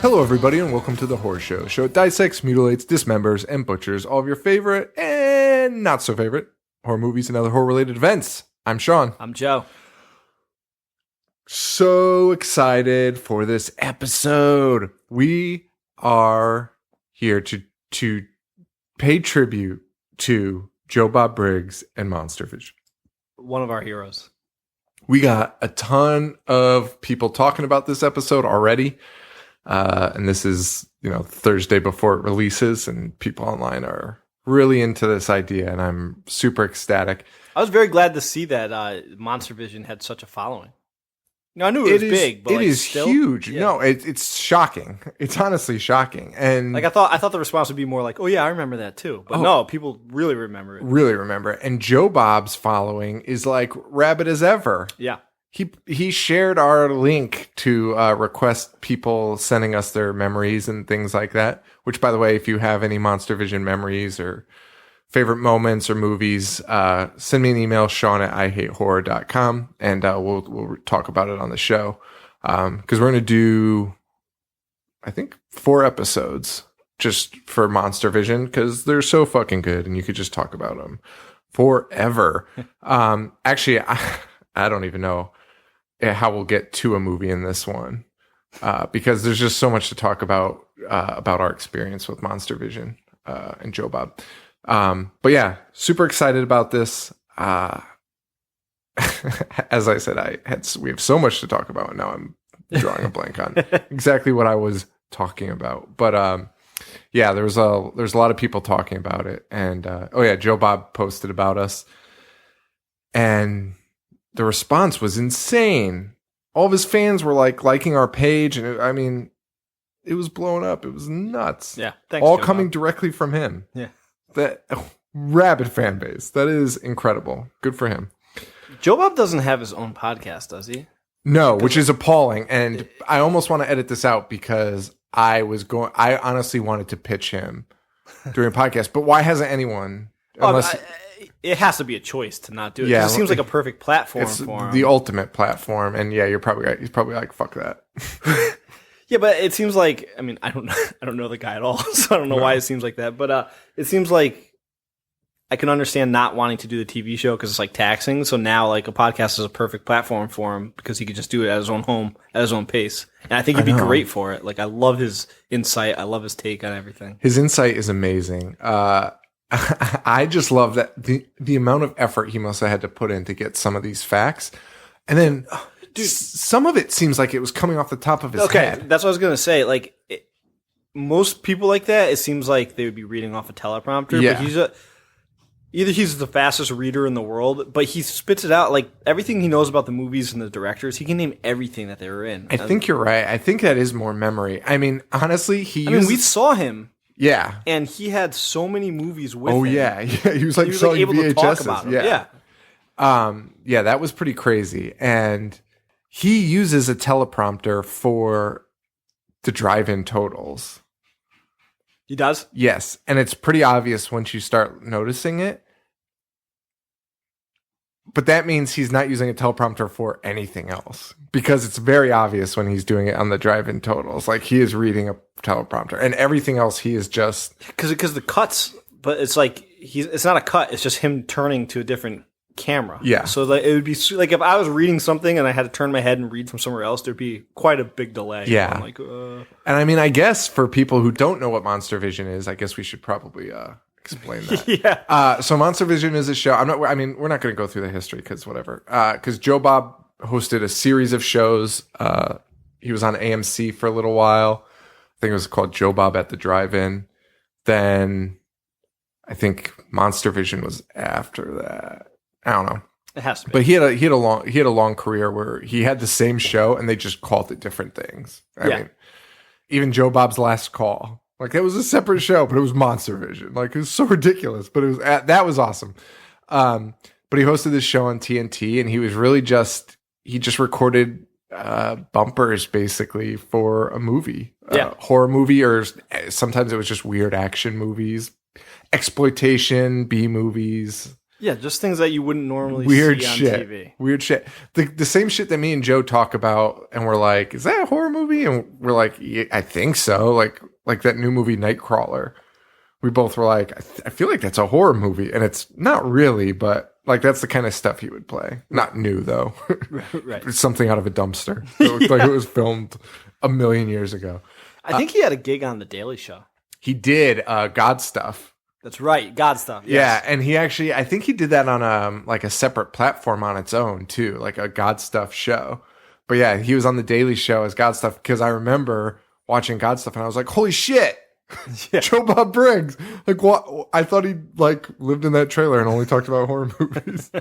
Hello, everybody, and welcome to The Horror Show. Show it dissects, mutilates, dismembers, and butchers all of your favorite and not so favorite horror movies and other horror-related events. I'm Sean. I'm Joe. So excited for this episode. We are here to pay tribute to Joe Bob Briggs and Monstervision. One of our heroes. We got a ton of people talking about this episode already. And this is, Thursday before it releases, and people online are really into this idea, and I'm super ecstatic. I was very glad to see that Monstervision had such a following. I knew it was big, but it is still, huge. Yeah. No, it's shocking. It's honestly shocking. And I thought the response would be more like, "Oh yeah, I remember that too." But no, people really remember it. Really remember it. And Joe Bob's following is like rabid as ever. Yeah. He shared our link to request people sending us their memories and things like that. Which, by the way, if you have any Monstervision memories or favorite moments or movies, send me an email, Sean@IHateHorror.com, and we'll talk about it on the show. Because we're going to do, I think, 4 episodes just for Monstervision, because they're so fucking good, and you could just talk about them forever. Actually, I don't even know how we'll get to a movie in this one, because there's just so much to talk about our experience with Monstervision and Joe Bob. But yeah, super excited about this. As I said, we have so much to talk about, and now I'm drawing a blank on exactly what I was talking about. But yeah, there's a lot of people talking about it, and Joe Bob posted about us, and the response was insane. All of his fans were liking our page, and it was blowing up. It was nuts. Yeah, thanks. All Joe coming Bob. directly from him. Yeah. That rabid fan base. That is incredible. Good for him. Joe Bob doesn't have his own podcast, does he? No, which is appalling. And I almost want to edit this out because I honestly wanted to pitch him during a podcast. But why hasn't anyone? Unless it has to be a choice to not do it. Yeah, it seems like a perfect platform it's for him. the ultimate platform. And yeah, you're probably right. He's probably like, fuck that. Yeah, but it seems like, I don't know the guy at all, so I don't know why it seems like that. But it seems like I can understand not wanting to do the TV show because it's like taxing. So now like a podcast is a perfect platform for him because he could just do it at his own home, at his own pace. And I think he'd be great for it. Like, I love his insight. I love his take on everything. His insight is amazing. I just love that the amount of effort he must have had to put in to get some of these facts. And then dude, some of it seems like it was coming off the top of his head. Okay, that's what I was going to say. Like, most people like that, it seems like they would be reading off a teleprompter. Yeah. But either he's the fastest reader in the world, but he spits it out. Like, everything he knows about the movies and the directors, he can name everything that they were in. I think you're right. I think that is more memory. Honestly, we saw him. Yeah. And he had so many movies with him. Oh, yeah. He was like selling able VHSs. to talk about them. Yeah. Yeah, that was pretty crazy. And he uses a teleprompter for the drive-in totals. He does? Yes. And it's pretty obvious once you start noticing it. But that means he's not using a teleprompter for anything else, because it's very obvious when he's doing it on the drive-in totals. Like, he is reading a teleprompter, and everything else he is just because the cuts. But it's like it's not a cut. It's just him turning to a different camera. Yeah. So like, it would be like if I was reading something and I had to turn my head and read from somewhere else, there'd be quite a big delay. Yeah. I'm like, And I guess for people who don't know what Monstervision is, I guess we should probably explain that. Yeah. So Monstervision is a show. We're not going to go through the history because whatever. Because Joe Bob hosted a series of shows. He was on AMC for a little while. I think it was called Joe Bob at the Drive-In. Then I think Monstervision was after that. I don't know. It has to be. But he had a long career where he had the same show and they just called it different things. I mean, even Joe Bob's Last Call, like, it was a separate show, but it was Monstervision. Like, it was so ridiculous, but that was awesome. But he hosted this show on TNT, and he was really just recorded bumpers basically for a movie, horror movie, or sometimes it was just weird action movies, exploitation, B movies. Yeah, just things that you wouldn't normally Weird see on shit. TV. Weird shit. The same shit that me and Joe talk about, and we're like, is that a horror movie? And we're like, yeah, I think so. Like that new movie Nightcrawler. We both were like, I feel like that's a horror movie, and it's not really, but like that's the kind of stuff he would play. Not new though. Right. It's something out of a dumpster. It looked like it was filmed a million years ago. I think he had a gig on The Daily Show. He did God Stuff. That's right, God Stuff. Yes. Yeah, and he actually, I think he did that on like a separate platform on its own too, like a God Stuff show. But yeah, he was on the Daily Show as God Stuff because I remember watching God Stuff and I was like, holy shit, Yeah. Joe Bob Briggs! Like what? I thought he like lived in that trailer and only talked about horror movies.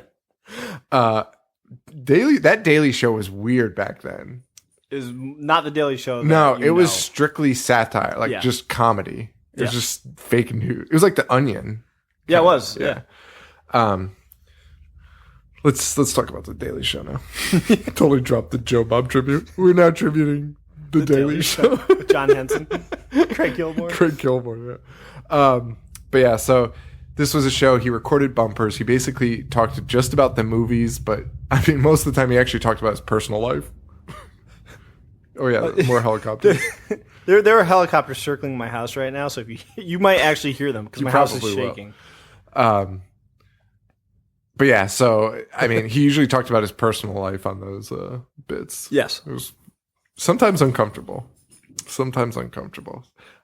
That Daily Show was weird back then. Is not The Daily Show. No, it was strictly satire, like Yeah. just comedy. It was Yeah. just fake news. It was like The Onion. Yeah, it was. Yeah. Let's talk about The Daily Show now. Totally dropped the Joe Bob tribute. We're now tributing The Daily Show. With John Henson, Craig Gilmore. Craig Gilmore, yeah. But yeah, so this was a show. He recorded bumpers. He basically talked just about the movies, but I mean, most of the time he actually talked about his personal life. Oh yeah, more helicopters. There are helicopters circling my house right now, so if you might actually hear them because my house is probably will. shaking. But yeah, so I mean, he usually talked about his personal life on those bits. Yes. It was sometimes uncomfortable.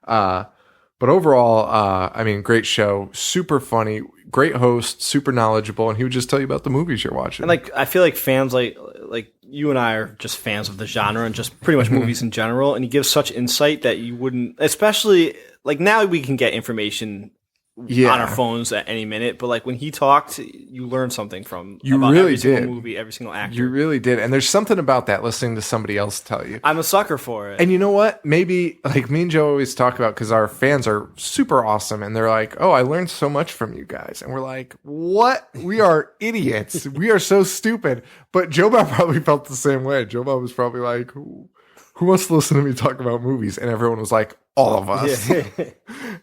But overall, I mean, great show, super funny, great host, super knowledgeable, and he would just tell you about the movies you're watching. And like, I feel like fans like you and I are just fans of the genre and just pretty much movies in general. And he gives such insight that you wouldn't, especially like now we can get information on our phones at any minute. But like when he talked, you learned something from about really every single did. movie, every single actor. You really did. And there's something about that, listening to somebody else tell you. I'm a sucker for it. And you know what? Maybe like me and Joe always talk about, because our fans are super awesome and they're like, oh, I learned so much from you guys. And we're like, what? We are idiots. We are so stupid. But Joe Bob probably felt the same way. Joe Bob was probably like, who wants to listen to me talk about movies? And everyone was like, all of us. Yeah.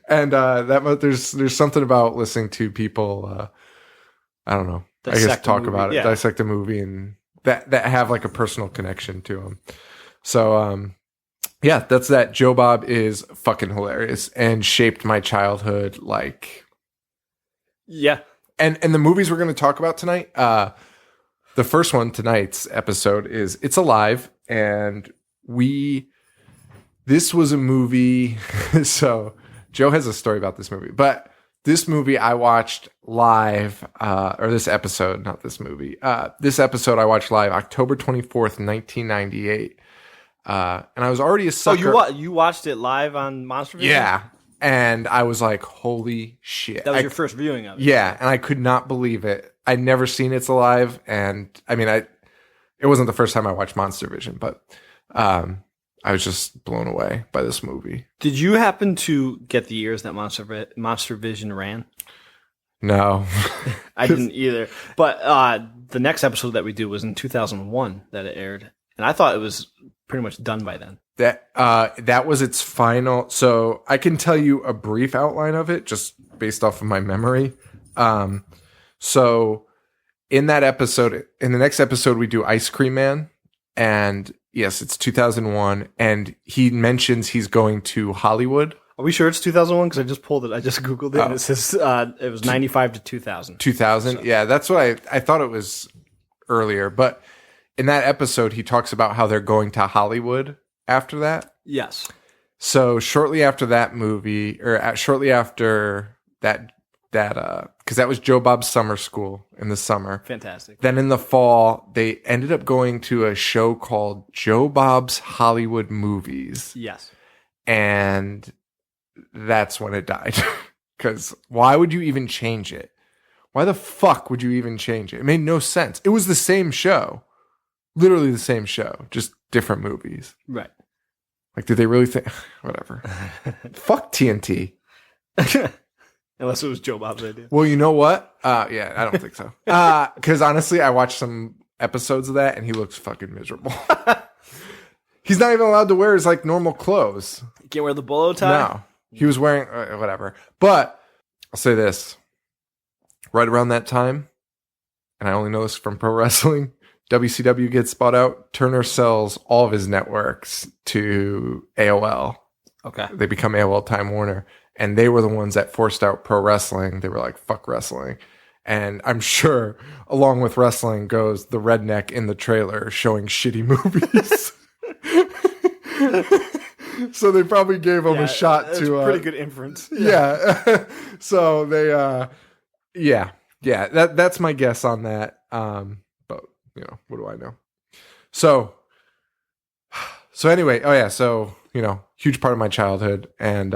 And there's something about listening to people, I don't know, talk about it, dissect a movie, and that have like a personal connection to them. So, yeah, that's that. Joe Bob is fucking hilarious and shaped my childhood. Like, Yeah. and the movies we're going to talk about tonight, the first one, tonight's episode, is It's Alive. And this was a movie. So Joe has a story about this movie, but this movie I watched live, or this episode, not this movie. This episode I watched live October 24th, 1998. And I was already a sucker. Oh, you watched it live on Monstervision? Yeah. And I was like, holy shit. That was your first viewing of it. Yeah. And I could not believe it. I'd never seen It's Alive. And I mean, it wasn't the first time I watched Monstervision, but, I was just blown away by this movie. Did you happen to get the years that Monstervision ran? No. I didn't either. But the next episode that we do was in 2001 that it aired. And I thought it was pretty much done by then. That was its final. So I can tell you a brief outline of it just based off of my memory. So in that episode, in the next episode, we do Ice Cream Man. And yes, it's 2001. And he mentions he's going to Hollywood. Are we sure it's 2001? Because I just pulled it. I just Googled it. And it says it was 95 to 2000. 2000? So. Yeah, that's what I thought it was earlier. But in that episode, he talks about how they're going to Hollywood after that. Yes. So shortly after that movie, or shortly after that, because that was Joe Bob's summer school in the summer. Fantastic. Then in the fall, they ended up going to a show called Joe Bob's Hollywood Movies. Yes. And that's when it died. Because why would you even change it? Why the fuck would you even change it? It made no sense. It was the same show. Literally the same show. Just different movies. Right. Like, did they really think... Whatever. Fuck TNT. Unless it was Joe Bob's idea. Well, you know what? Yeah, I don't think so. Because honestly, I watched some episodes of that and he looks fucking miserable. He's not even allowed to wear his like normal clothes. You can't wear the bolo tie? No. He was wearing whatever. But I'll say this. right around that time, and I only know this from pro wrestling, WCW gets bought out. Turner sells all of his networks to AOL. Okay. They become AOL Time Warner, and they were the ones that forced out pro wrestling. They were like, fuck wrestling. And I'm sure along with wrestling goes the redneck in the trailer showing shitty movies. So they probably gave him a shot that's to... a pretty good inference. Yeah. So they... that's my guess on that. But, what do I know? So anyway, huge part of my childhood, and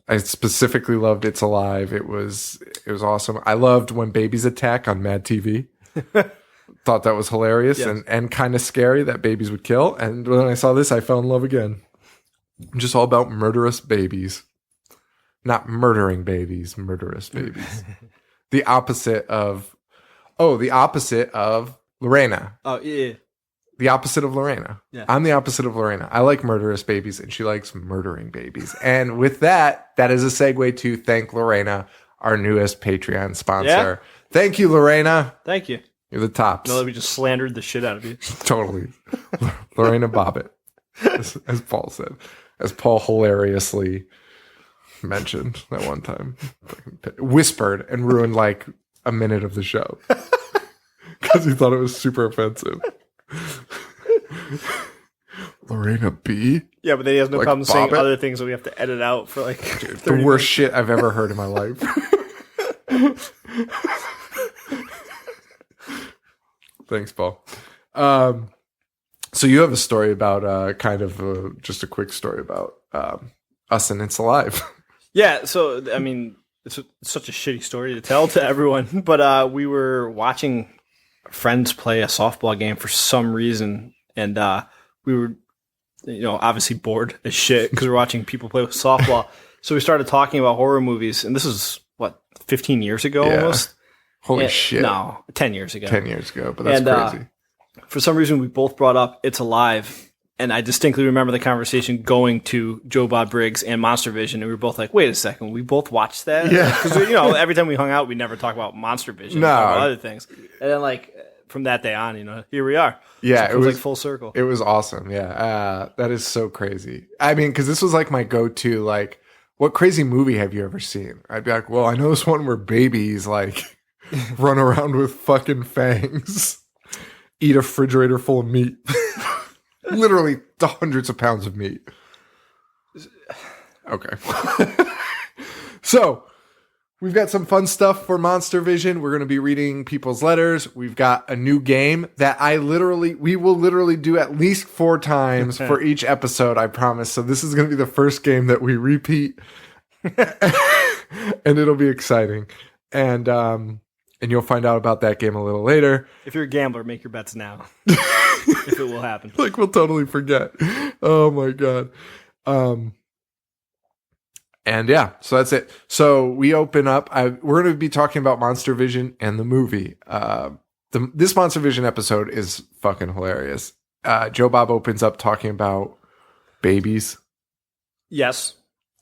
I specifically loved It's Alive. It was awesome. I loved When Babies Attack on Mad TV. Thought that was hilarious and kind of scary that babies would kill. And when I saw this, I fell in love again. Just all about murderous babies. Not murdering babies, murderous babies. The opposite of Lorena. Oh, yeah. The opposite of Lorena. Yeah. I'm the opposite of Lorena. I like murderous babies, and she likes murdering babies. And with that is a segue to thank Lorena, our newest Patreon sponsor. Yeah. Thank you, Lorena. Thank you. You're the tops. No, that we just slandered the shit out of you. Totally. Lorena Bobbitt, as Paul said. As Paul hilariously mentioned that one time. Whispered and ruined like a minute of the show. Because he thought it was super offensive. Lorena B? Yeah, but then he has no Like problem saying Bobbitt? other things that we have to edit out for like The 30 worst shit I've ever heard in my life. Thanks, Paul. So you have a story about just a quick story about us and It's Alive. Yeah, so, I mean, it's such a shitty story to tell to everyone, but we were watching friends play a softball game for some reason, and we were, obviously bored as shit because we were watching people play with softball. So we started talking about horror movies, and this is, 15 years ago almost? Holy shit. No, 10 years ago. 10 years ago, but that's crazy. For some reason, we both brought up It's Alive, and I distinctly remember the conversation going to Joe Bob Briggs and Monstervision, and we were both like, wait a second, we both watched that? Yeah. Because, every time we hung out, we never talk about Monstervision. No. We talk about other things. And then, from that day on, here we are. Yeah, so it was full circle. It was awesome. Yeah. That is so crazy. I mean, because this was my go-to, what crazy movie have you ever seen? I'd be like, well, I know this one where babies, run around with fucking fangs, eat a refrigerator full of meat. Literally the hundreds of pounds of meat. Okay. So, we've got some fun stuff for Monstervision. We're going to be reading people's letters. We've got a new game that we will literally do at least 4 times for each episode, I promise. So this is going to be the first game that we repeat. And it'll be exciting. And you'll find out about that game a little later. If you're a gambler, make your bets now. If it will happen. We'll totally forget. Oh my God. And yeah, so that's it. So we open up. We're going to be talking about Monstervision and the movie. This Monstervision episode is fucking hilarious. Joe Bob opens up talking about babies. Yes.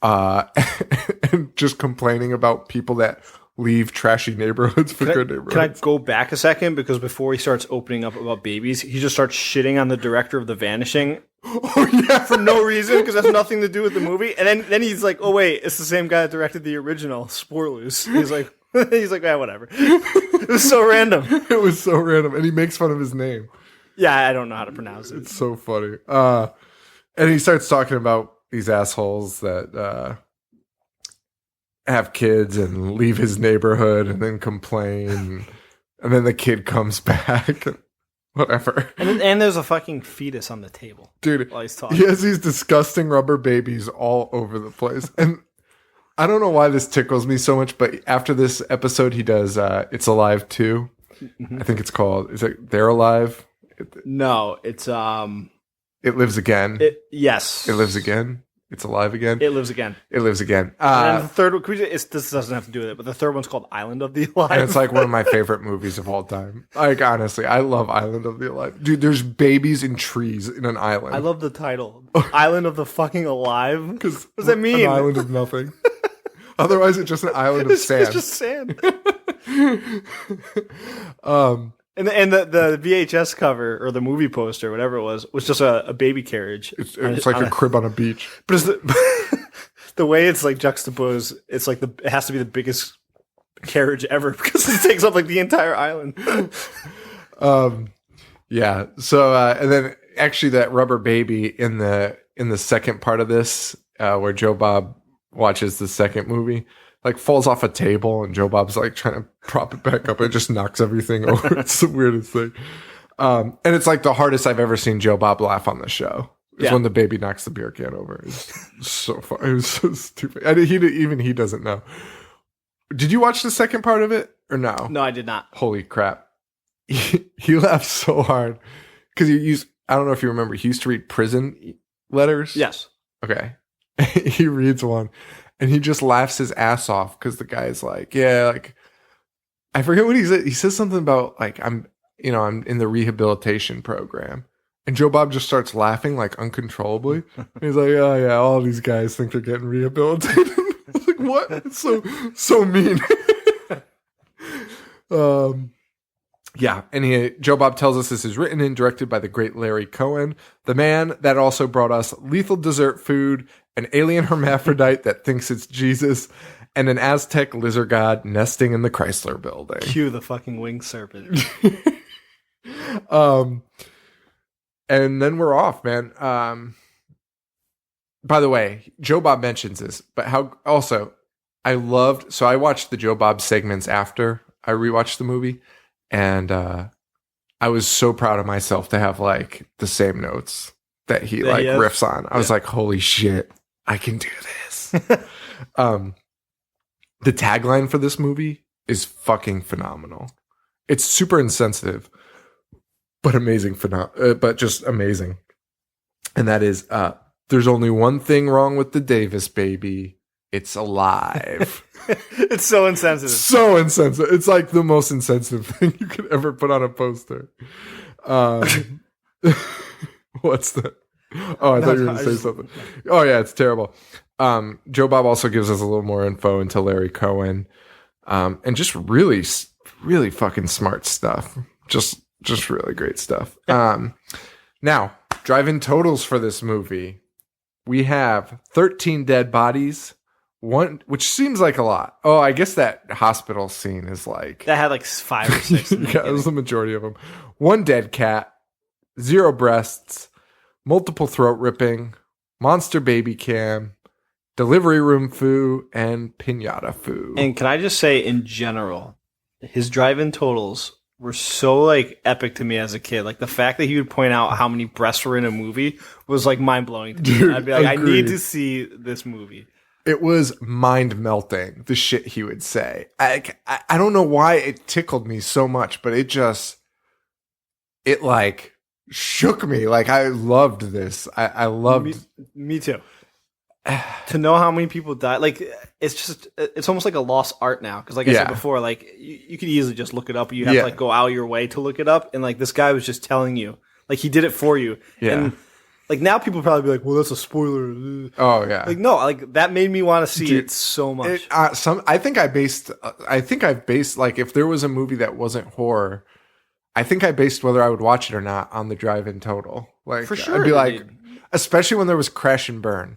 And just complaining about people that leave trashy neighborhoods for good neighborhoods. Can I go back a second? Because before he starts opening up about babies, he just starts shitting on the director of The Vanishing. Oh, yeah. For no reason, because that's nothing to do with the movie. And then he's like, oh, wait, it's the same guy that directed the original, Spoilers. He's like, whatever. It was so random. It was so random. And he makes fun of his name. Yeah, I don't know how to pronounce it. It's so funny. And he starts talking about these assholes that have kids and leave his neighborhood and then complain. And then the kid comes back. Whatever. And there's a fucking fetus on the table. Dude, while he's talking. He has these disgusting rubber babies all over the place. And I don't know why this tickles me so much, but after this episode, he does It's Alive 2. Mm-hmm. I think it's called. Is it They're Alive? No, it's It Lives Again. Yes. It Lives Again. It's Alive Again. It Lives Again. It Lives Again. And then the third one, this doesn't have to do with it, but the third one's called Island of the Alive. And it's one of my favorite movies of all time. Honestly, I love Island of the Alive. Dude, there's babies in trees in an island. I love the title. Island of the fucking Alive. What does that mean? An island of nothing. Otherwise, it's just an island of sand. It's just sand. And the VHS cover or the movie poster, whatever it was just a baby carriage. It's like a crib on a beach. But it's the way it's like juxtaposed, it's like it has to be the biggest carriage ever because it takes up like the entire island. Yeah. So and then actually that rubber baby in the second part of this, where Joe Bob watches the second movie, like falls off a table and Joe Bob's like trying to prop it back up. It just knocks everything over. It's the weirdest thing. And it's like the hardest I've ever seen Joe Bob laugh on the show. Is when the baby knocks the beer can over. It's so funny. It was so stupid. And he doesn't know. Did you watch the second part of it or no? No, I did not. Holy crap. He laughed so hard because I don't know if you remember, he used to read prison letters. Yes. Okay. He reads one and he just laughs his ass off because the guy's like, yeah, like, I forget what he said. He says something about like, I'm in the rehabilitation program. And Joe Bob just starts laughing like uncontrollably. He's like, oh yeah, all these guys think they're getting rehabilitated. I was like, what? It's so mean. Yeah, and Joe Bob tells us this is written and directed by the great Larry Cohen, the man that also brought us lethal dessert food, an alien hermaphrodite that thinks it's Jesus, and an Aztec lizard god nesting in the Chrysler building. Cue the fucking winged serpent. And then we're off, man. By the way, Joe Bob mentions this, but I watched the Joe Bob segments after I rewatched the movie. And I was so proud of myself to have like the same notes that he riffs on. I was like, holy shit, I can do this. The tagline for this movie is fucking phenomenal. It's super insensitive, but amazing, but just amazing. And that is, there's only one thing wrong with the Davis baby. It's alive. It's so insensitive. So insensitive. It's like the most insensitive thing you could ever put on a poster. What's that? Oh, I thought you were going to say something. Oh, yeah, it's terrible. Joe Bob also gives us a little more info into Larry Cohen. And just really, really fucking smart stuff. Just really great stuff. Now, drive-in totals for this movie. We have 13 dead bodies. One, which seems like a lot. Oh, I guess that hospital scene is like... That had like 5 or 6. Yeah, it was the majority of them. 1 dead cat, 0 breasts, multiple throat ripping, monster baby cam, delivery room foo, and pinata foo. And can I just say, in general, his drive-in totals were so like epic to me as a kid. Like the fact that he would point out how many breasts were in a movie was like mind-blowing to me. Dude, I'd be like, agreed. I need to see this movie. It was mind-melting, the shit he would say. I don't know why it tickled me so much, but it like shook me. Like I loved this. I loved... Me too. To know how many people died, like it's almost like a lost art now. Because like I said before, like you could easily just look it up. You have to like go out your way to look it up. And like this guy was just telling you, like he did it for you. Yeah. And like now people probably be like, well, that's a spoiler. Oh yeah. Like no, like that made me want to see it so much. I think I've based like if there was a movie that wasn't horror, I think I based whether I would watch it or not on the drive-in total. Like for sure, I'd be like, especially when there was Crash and Burn,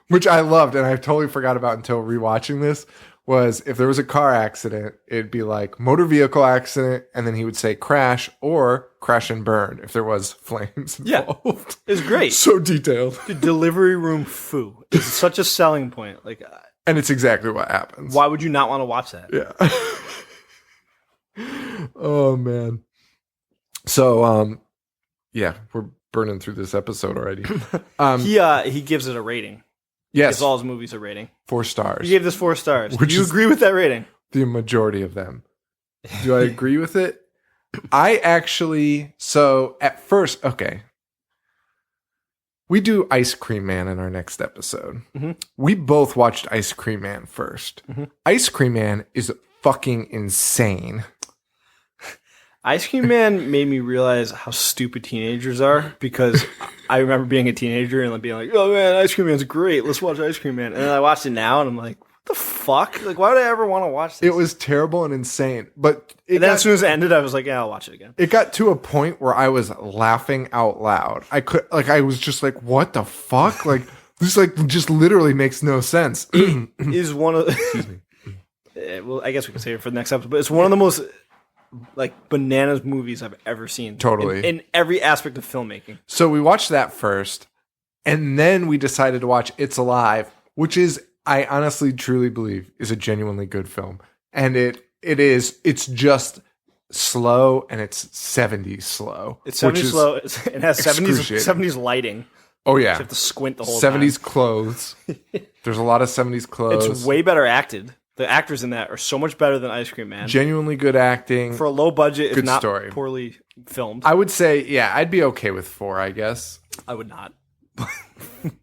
which I loved and I totally forgot about until rewatching this. Was if there was a car accident, it'd be like motor vehicle accident, and then he would say crash or crash and burn if there was flames involved. Yeah, it's great. So detailed. The delivery room foo is such a selling point. Like, and it's exactly what happens. Why would you not want to watch that? Yeah. Oh man. So yeah, we're burning through this episode already. He gives it a rating. Yes. Gives all his movies a rating. 4 stars. He gave this 4 stars. Do you agree with that rating? The majority of them. Do I agree with it? I actually, so at first, okay. We do Ice Cream Man in our next episode. Mm-hmm. We both watched Ice Cream Man first. Mm-hmm. Ice Cream Man is fucking insane. Ice Cream Man made me realize how stupid teenagers are because I remember being a teenager and being like, oh man, Ice Cream Man's great. Let's watch Ice Cream Man. And then I watched it now and I'm like, what The fuck? Like, why would I ever want to watch this? It was terrible and insane. But and then as soon as it ended, I was like, yeah, I'll watch it again. It got to a point where I was laughing out loud. I was just like, what the fuck? Like, this like just literally makes no sense. It is one of Excuse me. well, I guess we can save it for the next episode, but it's one of the most like bananas movies I've ever seen. Totally. In every aspect of filmmaking. So we watched that first, and then we decided to watch It's Alive, which is, I honestly truly believe, is a genuinely good film. And it's just slow, and it's 70s slow. It's 70s slow. It has 70s lighting. Oh yeah. You have to squint the whole 70s time. clothes. There's a lot of 70s clothes. It's way better acted. The actors in that are so much better than Ice Cream Man. Genuinely good acting. For a low budget, good if not story. Poorly filmed. I would say, yeah, I'd be okay with 4, I guess. I would not.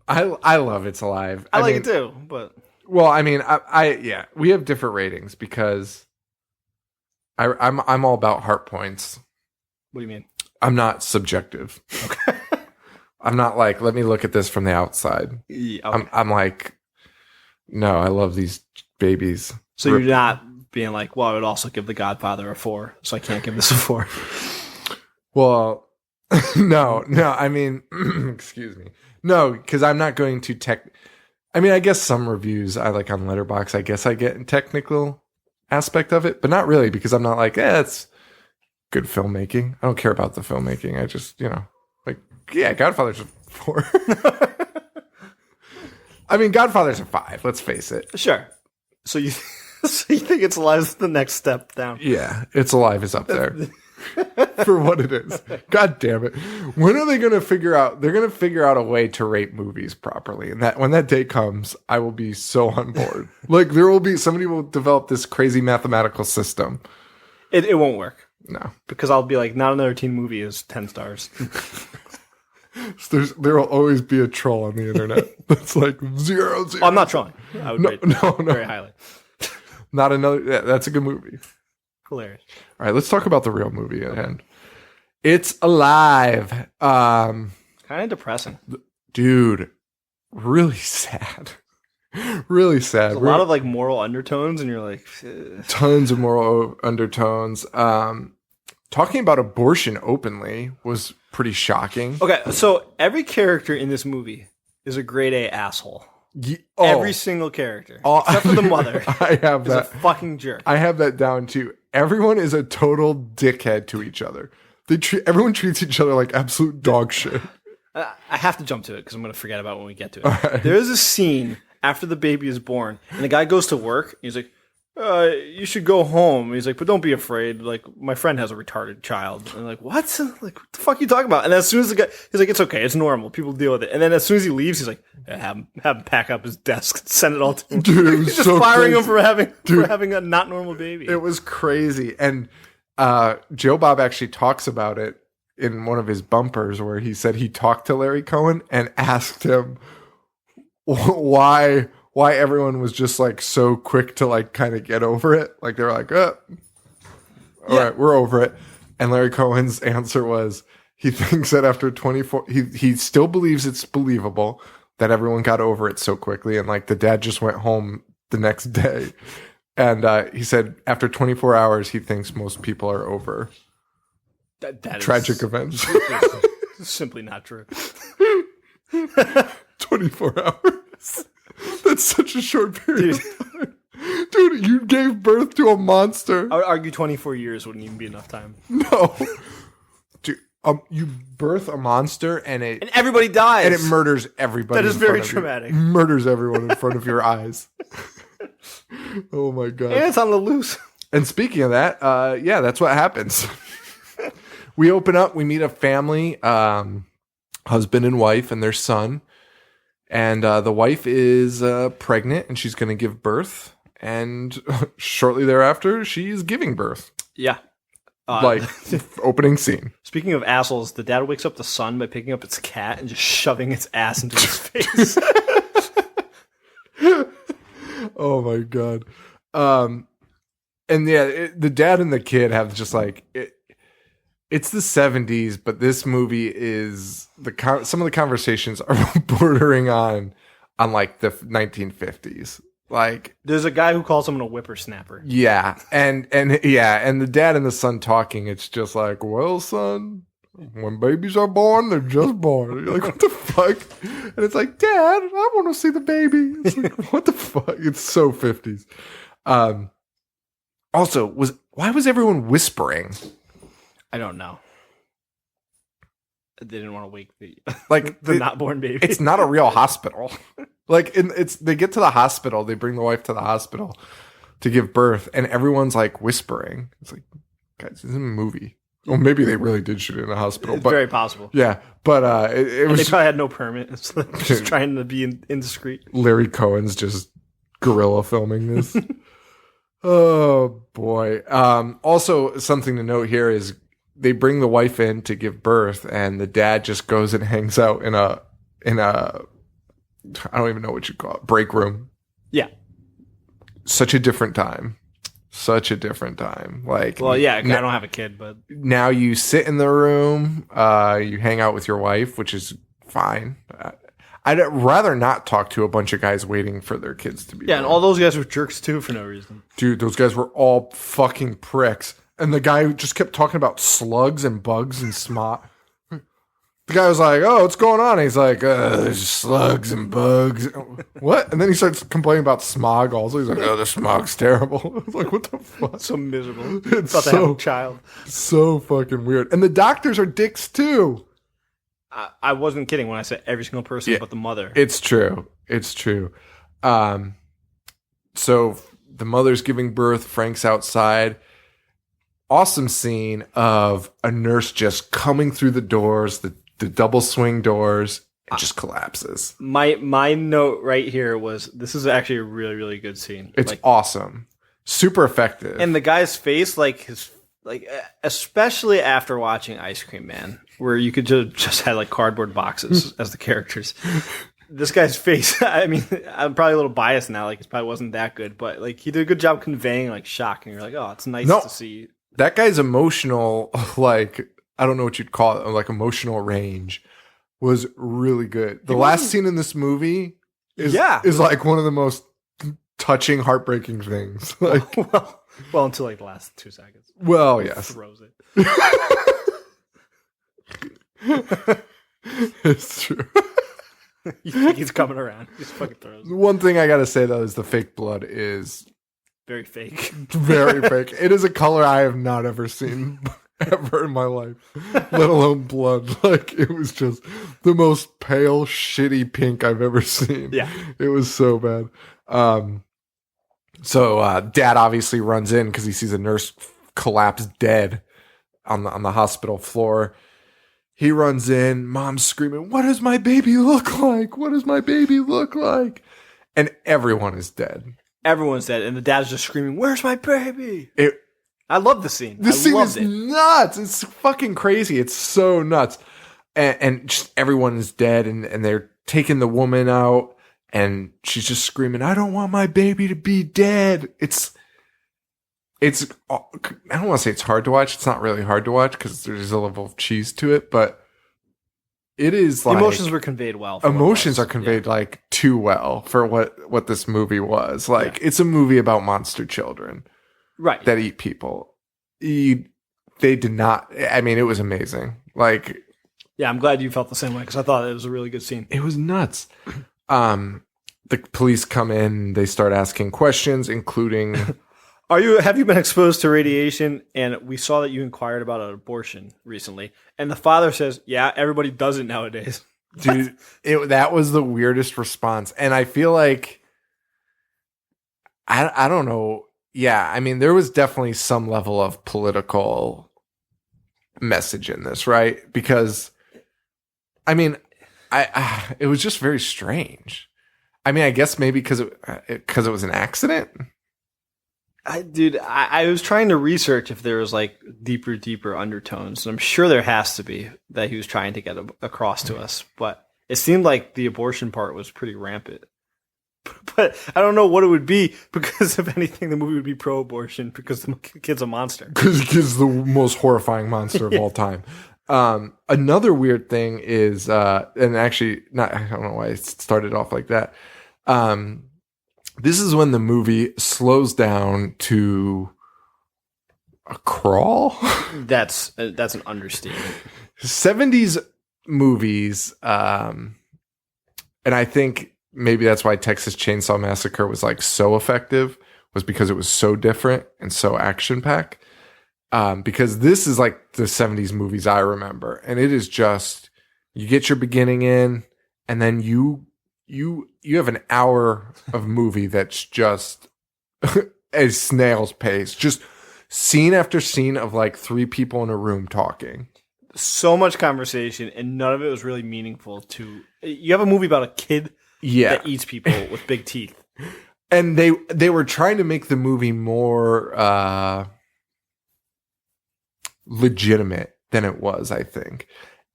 I love It's Alive. I like it too, but... Well, I mean, yeah, we have different ratings because I'm all about heart points. What do you mean? I'm not subjective. Okay. I'm not like, let me look at this from the outside. Yeah, okay. I'm like, no, I love these babies. So you're not being like, well, I would also give The Godfather a 4, so I can't give this a 4. Well, no, I mean, excuse me. No, because I'm not going to I mean, I guess some reviews I like on Letterboxd, I guess I get a technical aspect of it, but not really, because I'm not like, it's good filmmaking. I don't care about the filmmaking. I just, like, yeah, Godfather's a 4. I mean, Godfather's a 5, let's face it. Sure. So you think It's Alive is the next step down? Yeah, It's Alive is up there. For what it is. God damn it. When are they going to figure out? They're going to figure out a way to rate movies properly. And that when that day comes, I will be so on board. Like somebody will develop this crazy mathematical system. It won't work. No. Because I'll be like, not another teen movie is 10 stars. So there will always be a troll on the internet that's like 0. Oh, I'm not trolling. I would rate it very highly. Not another. Yeah, that's a good movie. Hilarious. All right, let's talk about the real movie at hand. It's Alive. Kind of depressing. Dude, really sad. Really sad. There's a lot of like moral undertones, and you're like... Tons of moral undertones. Talking about abortion openly was pretty shocking. Okay, so every character in this movie is a grade A asshole. Every single character. Except for the mother. I have that. Is a fucking jerk. I have that down too. Everyone is a total dickhead to each other. Everyone treats each other like absolute dog shit. I have to jump to it because I'm going to forget about it when we get to it. Right. There is a scene after the baby is born, and the guy goes to work, and he's like, you should go home. He's like, but don't be afraid. Like, my friend has a retarded child. And I'm like, what? Like, what the fuck are you talking about? And as soon as the guy, he's like, it's okay. It's normal. People deal with it. And then as soon as he leaves, he's like, have him pack up his desk, send it all to him. Dude, it was he's just so firing crazy. him for having a not normal baby. It was crazy. And Joe Bob actually talks about it in one of his bumpers where he said he talked to Larry Cohen and asked him why everyone was just like so quick to like kind of get over it. Like they were like, all right, we're over it. And Larry Cohen's answer was he thinks that after 24, he still believes it's believable that everyone got over it so quickly. And like the dad just went home the next day. And he said after 24 hours, he thinks most people are over that tragic events. Simply not true. 24 hours. That's such a short period of time. Dude, you gave birth to a monster. I would argue 24 years wouldn't even be enough time. No. Dude, you birth a monster and everybody dies. And it murders everybody. That is very traumatic. Murders everyone in front of your eyes. Oh my God. And it's on the loose. And speaking of that, yeah, that's what happens. We open up, we meet a family, husband and wife and their son. And the wife is pregnant and she's going to give birth. And shortly thereafter, she's giving birth. Yeah. Like, opening scene. Speaking of assholes, the dad wakes up the son by picking up its cat and just shoving its ass into his face. Oh my God. And yeah, the dad and the kid have just like... It's the 70s, but this movie is some of the conversations are bordering on like the 1950s. Like, there's a guy who calls someone a whippersnapper. yeah. And the dad and the son talking, it's just like, well, son, when babies are born, they're just born. You're like, what the fuck? And it's like, Dad, I want to see the baby. It's like, what the fuck? It's so 50s. Also, why was everyone whispering? I don't know. They didn't want to wake the the not born baby. It's not a real hospital. Like, they get to the hospital, they bring the wife to the hospital to give birth, and everyone's like whispering. It's like, guys, this is a movie. Well, maybe they really did shoot it in a hospital. It's very possible. Yeah, but it was. They probably had no permit. So just trying to be indiscreet. Larry Cohen's just guerrilla filming this. Oh boy. Also, something to note here is they bring the wife in to give birth, and the dad just goes and hangs out in a I don't even know what you call it, break room. Yeah. Such a different time. Like, well, yeah, I don't have a kid, but now you sit in the room, you hang out with your wife, which is fine. I'd rather not talk to a bunch of guys waiting for their kids to be born. And all those guys were jerks too for no reason. Dude, those guys were all fucking pricks. And the guy who just kept talking about slugs and bugs and smog. The guy was like, oh, what's going on? And he's like, there's slugs and bugs. What? And then he starts complaining about smog also. He's like, oh, the smog's terrible. I was like, what the fuck? So miserable. It's about to have a child. So fucking weird. And the doctors are dicks too. I wasn't kidding when I said every single person but the mother. It's true. So the mother's giving birth. Frank's outside. Awesome scene of a nurse just coming through the doors, the double swing doors, and just collapses. My note right here was, this is actually a really, really good scene. It's awesome. Super effective. And the guy's face, especially after watching Ice Cream Man, where you could just had like cardboard boxes as the characters. This guy's face, I mean, I'm probably a little biased now, like it probably wasn't that good, but like he did a good job conveying like shock, and you're like, oh, it's nice to see. That guy's emotional, like, I don't know what you'd call it, like emotional range was really good. The last scene in this movie is like one of the most touching, heartbreaking things. Like, well, until like the last 2 seconds. Well, yes. Throws it. It's true. You think he's coming around. He just fucking throws it. One thing I gotta say, though, is the fake blood is very fake. Very fake. It is a color I have not ever seen ever in my life, let alone blood. Like, it was just the most pale, shitty pink I've ever seen. Yeah. It was so bad. So dad obviously runs in because he sees a nurse collapse dead on the hospital floor. He runs in, mom's screaming, what does my baby look like? What does my baby look like? And everyone is dead. Everyone's dead, and the dad's just screaming, where's my baby? I love the scene. This scene is nuts. It's fucking crazy. It's so nuts. And just everyone is dead, and they're taking the woman out, and she's just screaming, I don't want my baby to be dead. It's I don't want to say it's hard to watch. It's not really hard to watch because there's a level of cheese to it, but it is like... Emotions were conveyed well. Emotions are conveyed like too well for what this movie was. Like, it's a movie about monster children. Right. That eat people. They did not... I mean, it was amazing. Like... Yeah, I'm glad you felt the same way because I thought it was a really good scene. It was nuts. The police come in. They start asking questions, including... Have you been exposed to radiation? And we saw that you inquired about an abortion recently. And the father says, yeah, everybody does it nowadays. Dude, that was the weirdest response. And I feel like, I don't know. Yeah, I mean, there was definitely some level of political message in this, right? Because, I mean, it was just very strange. I mean, I guess maybe because it was an accident. I was trying to research if there was like deeper undertones, and I'm sure there has to be that he was trying to get across to us. But it seemed like the abortion part was pretty rampant. But I don't know what it would be, because if anything, the movie would be pro-abortion because the kid's a monster. Because the kid's the most horrifying monster of all time. Another weird thing is, and actually, I don't know why it started off like that. This is when the movie slows down to a crawl. That's an understatement. 70s movies, and I think maybe that's why Texas Chainsaw Massacre was like so effective, was because it was so different and so action packed. Because this is like the 70s movies I remember, and it is just you get your beginning in, and then you have an hour of movie that's just a snail's pace, just scene after scene of like three people in a room talking. So much conversation, and none of it was really meaningful to... You have a movie about a kid that eats people with big teeth. And they were trying to make the movie more legitimate than it was, I think.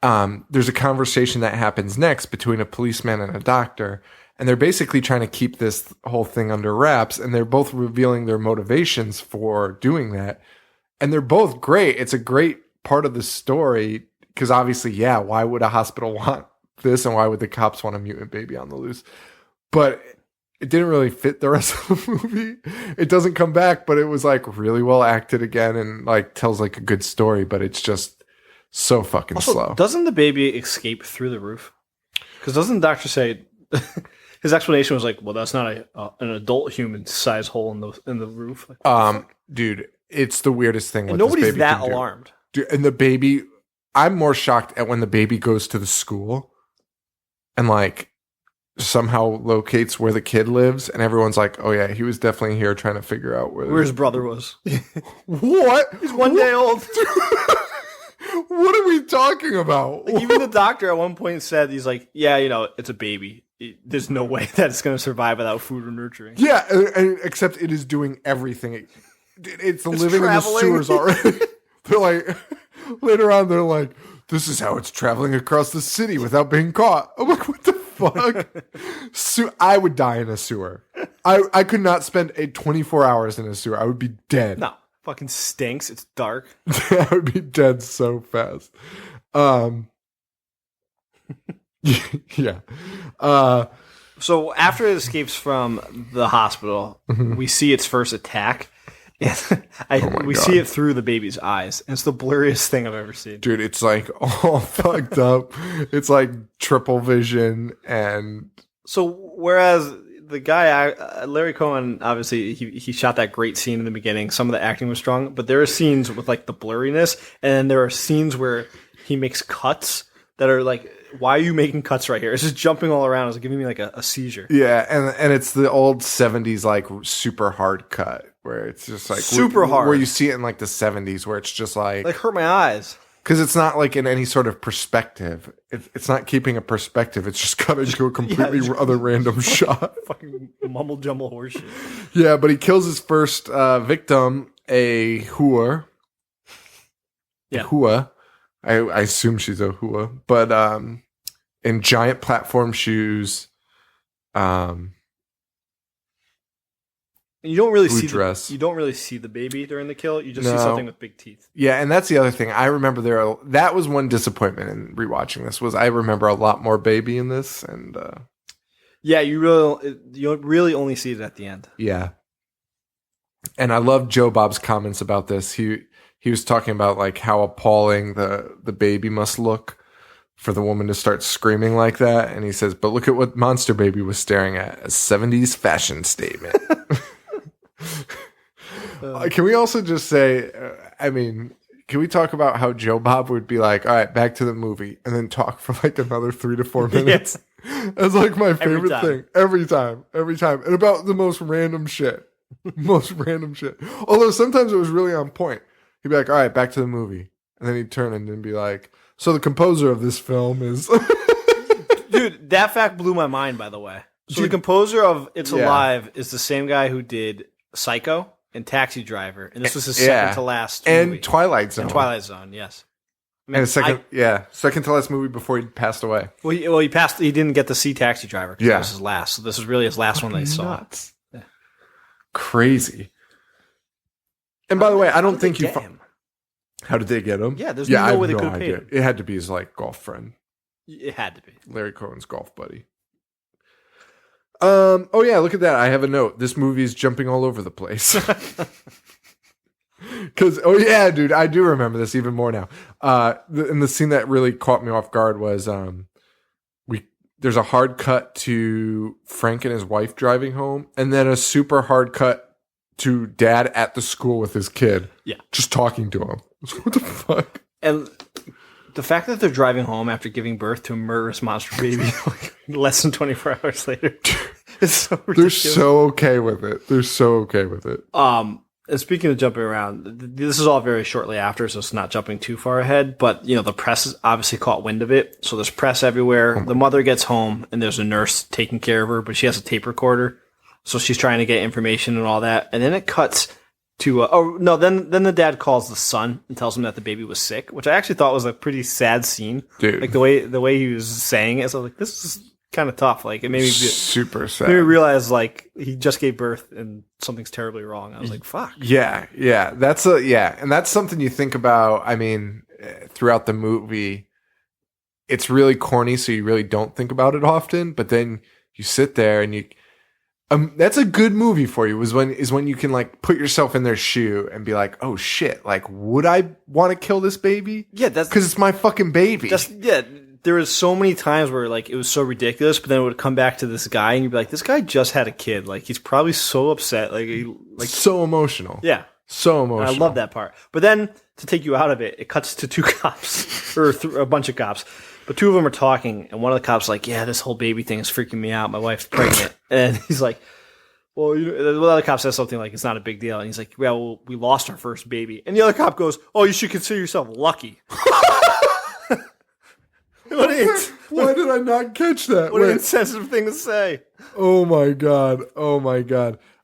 There's a conversation that happens next between a policeman and a doctor, and they're basically trying to keep this whole thing under wraps, and they're both revealing their motivations for doing that. And they're both great. It's a great part of the story, because obviously, yeah, why would a hospital want this, and why would the cops want a mutant baby on the loose? But it didn't really fit the rest of the movie. It doesn't come back, but it was like really well acted again, and like tells like a good story, but it's just so fucking slow. Doesn't the baby escape through the roof? Because doesn't the doctor say... His explanation was like, well, that's not an adult human size hole in the roof. Like, dude, it's the weirdest thing. And nobody's that alarmed. Dude, and the baby, I'm more shocked at when the baby goes to the school and like somehow locates where the kid lives, and everyone's like, oh yeah, he was definitely here trying to figure out where his brother was. What? He's 1 day old. What are we talking about? Like, even the doctor at one point said, he's like, yeah, it's a baby. There's no way that it's going to survive without food or nurturing. Yeah, and except it is doing everything. It's living traveling in the sewers already. They're like, later on, they're like, this is how it's traveling across the city without being caught. I'm like, what the fuck? I would die in a sewer. I could not spend 24 hours in a sewer. I would be dead. No, fucking stinks. It's dark. I would be dead so fast. Yeah. So after it escapes from the hospital, we see its first attack. And we see it through the baby's eyes. And it's the blurriest thing I've ever seen. Dude, it's like all fucked up. It's like triple vision. And so whereas the guy, Larry Cohen, obviously he shot that great scene in the beginning. Some of the acting was strong, but there are scenes with like the blurriness, and then there are scenes where he makes cuts that are like, why are you making cuts right here? It's just jumping all around. It's giving me like a seizure. Yeah, and it's the old 70s like super hard cut where it's just like super hard. Where you see it in like the 70s where it's just like hurt my eyes. Because it's not like in any sort of perspective. It's not keeping a perspective. It's just cutting to a completely other random shot. Fucking mumble jumble horseshit. Yeah, but he kills his first victim, a hua. Yeah. Hua. I assume she's a hua, but in giant platform shoes. You don't really see dress. You don't really see the baby during the kill. You just see something with big teeth. Yeah, and that's the other thing. I remember that was one disappointment in rewatching this. Was I remember a lot more baby in this, and yeah, you really only see it at the end. Yeah, and I love Joe Bob's comments about this. He was talking about like how appalling the baby must look for the woman to start screaming like that, and he says, "But look at what Monster Baby was staring at, a 70s fashion statement." Can we also just say, can we talk about how Joe Bob would be like, all right, back to the movie, and then talk for like another 3 to 4 minutes? That's like my favorite thing. Every time. And about the most random shit. Although sometimes it was really on point. He'd be like, all right, back to the movie. And then he'd turn and be like, so the composer of this film is... Dude, that fact blew my mind, by the way. So the composer of It's Alive is the same guy who did Psycho and Taxi Driver, and this was his second to last movie. And Twilight Zone. Yes. And second to last movie before he passed away. Well, he passed. He didn't get to see Taxi Driver because it was his last. So this is really his last one they saw. Yeah. Crazy. And by the way, I don't think you... How did they get him? Yeah, there's no way they could have paid him. It had to be his like golf friend. It had to be Larry Cohen's golf buddy. Oh yeah, look at that. I have a note. This movie is jumping all over the place. Because, oh yeah, dude, I do remember this even more now. And the scene that really caught me off guard was there's a hard cut to Frank and his wife driving home, and then a super hard cut to dad at the school with his kid. Yeah. Just talking to him. What the fuck? And the fact that they're driving home after giving birth to a murderous monster baby like, less than 24 hours later is so ridiculous. They're so okay with it. They're so okay with it. And speaking of jumping around, this is all very shortly after, so it's not jumping too far ahead. But, the press has obviously caught wind of it. So there's press everywhere. The mother gets home, and there's a nurse taking care of her, but she has a tape recorder. So she's trying to get information and all that. And then it cuts to, then the dad calls the son and tells him that the baby was sick, which I actually thought was a pretty sad scene. Dude. Like the way he was saying it. So I was like, this is kind of tough. Like it made me super sad. Made me realize like he just gave birth and something's terribly wrong. I was like, fuck. Yeah. And that's something you think about. I mean, throughout the movie, it's really corny, so you really don't think about it often. But then you sit there and you. That's a good movie for you. Is when you can like put yourself in their shoe and be like, oh shit, like would I want to kill this baby? Yeah, that's because it's my fucking baby. There was so many times where like it was so ridiculous, but then it would come back to this guy and you'd be like, this guy just had a kid. Like he's probably so upset. Like so emotional. Yeah, so emotional. And I love that part. But then to take you out of it, it cuts to two cops or a bunch of cops. But two of them are talking, and one of the cops is like, yeah, this whole baby thing is freaking me out. My wife's pregnant. And he's like, well, the other cop says something like, it's not a big deal. And he's like, well, we lost our first baby. And the other cop goes, oh, you should consider yourself lucky. Why did I not catch that? What an insensitive thing to say. Oh, my God.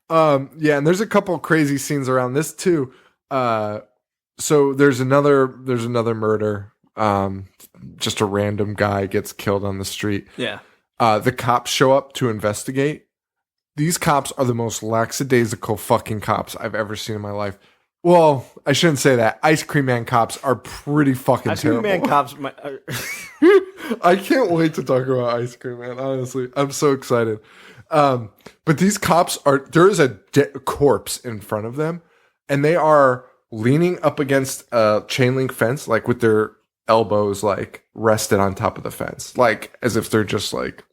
Yeah, and there's a couple crazy scenes around this, too. So there's another murder. Just a random guy gets killed on the street. Yeah. The cops show up to investigate. These cops are the most lackadaisical fucking cops I've ever seen in my life. Well, I shouldn't say that. Ice Cream Man cops are pretty fucking terrible. Ice Cream Man cops... I can't wait to talk about Ice Cream Man, honestly. I'm so excited. But these cops there is a corpse in front of them, and they are leaning up against a chain link fence, like with their elbows like rested on top of the fence, like as if they're just like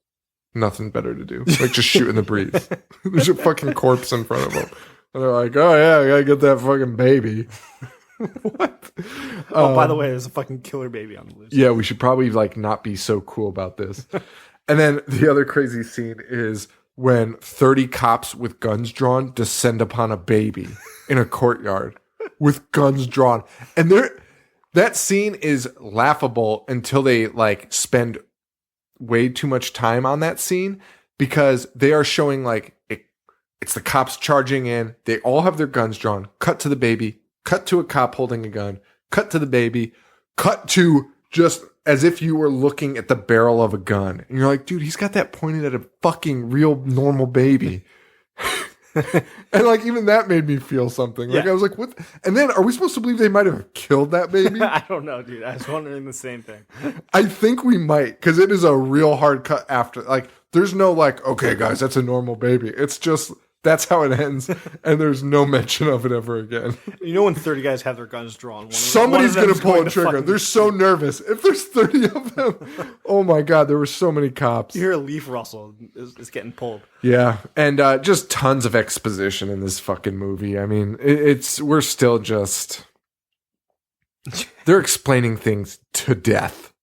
nothing better to do, like just shooting the breeze. There's a fucking corpse in front of them, and they're like, oh yeah, I gotta get that fucking baby. What? Oh, by the way, there's a fucking killer baby on the loose. Yeah, we should probably like not be so cool about this. And then the other crazy scene is when 30 cops with guns drawn descend upon a baby in a courtyard with guns drawn, and that scene is laughable until they like spend way too much time on that scene, because they are showing like it's the cops charging in. They all have their guns drawn. Cut to the baby. Cut to a cop holding a gun. Cut to the baby. Cut to just as if you were looking at the barrel of a gun. And you're like, dude, he's got that pointed at a fucking real normal baby. And like even that made me feel something. Like I was like, what? And then are we supposed to believe they might have killed that baby? I don't know, dude. I was wondering the same thing. I think we might, because it is a real hard cut after. Like there's no like, okay guys, that's a normal baby. It's just that's how it ends, and there's no mention of it ever again. You know when 30 guys have their guns drawn, somebody's going to pull a trigger. They're so nervous. If there's 30 of them, oh my God, there were so many cops. You hear a leaf rustle, it's getting pulled. Yeah, and just tons of exposition in this fucking movie. I mean, we're still just... They're explaining things to death.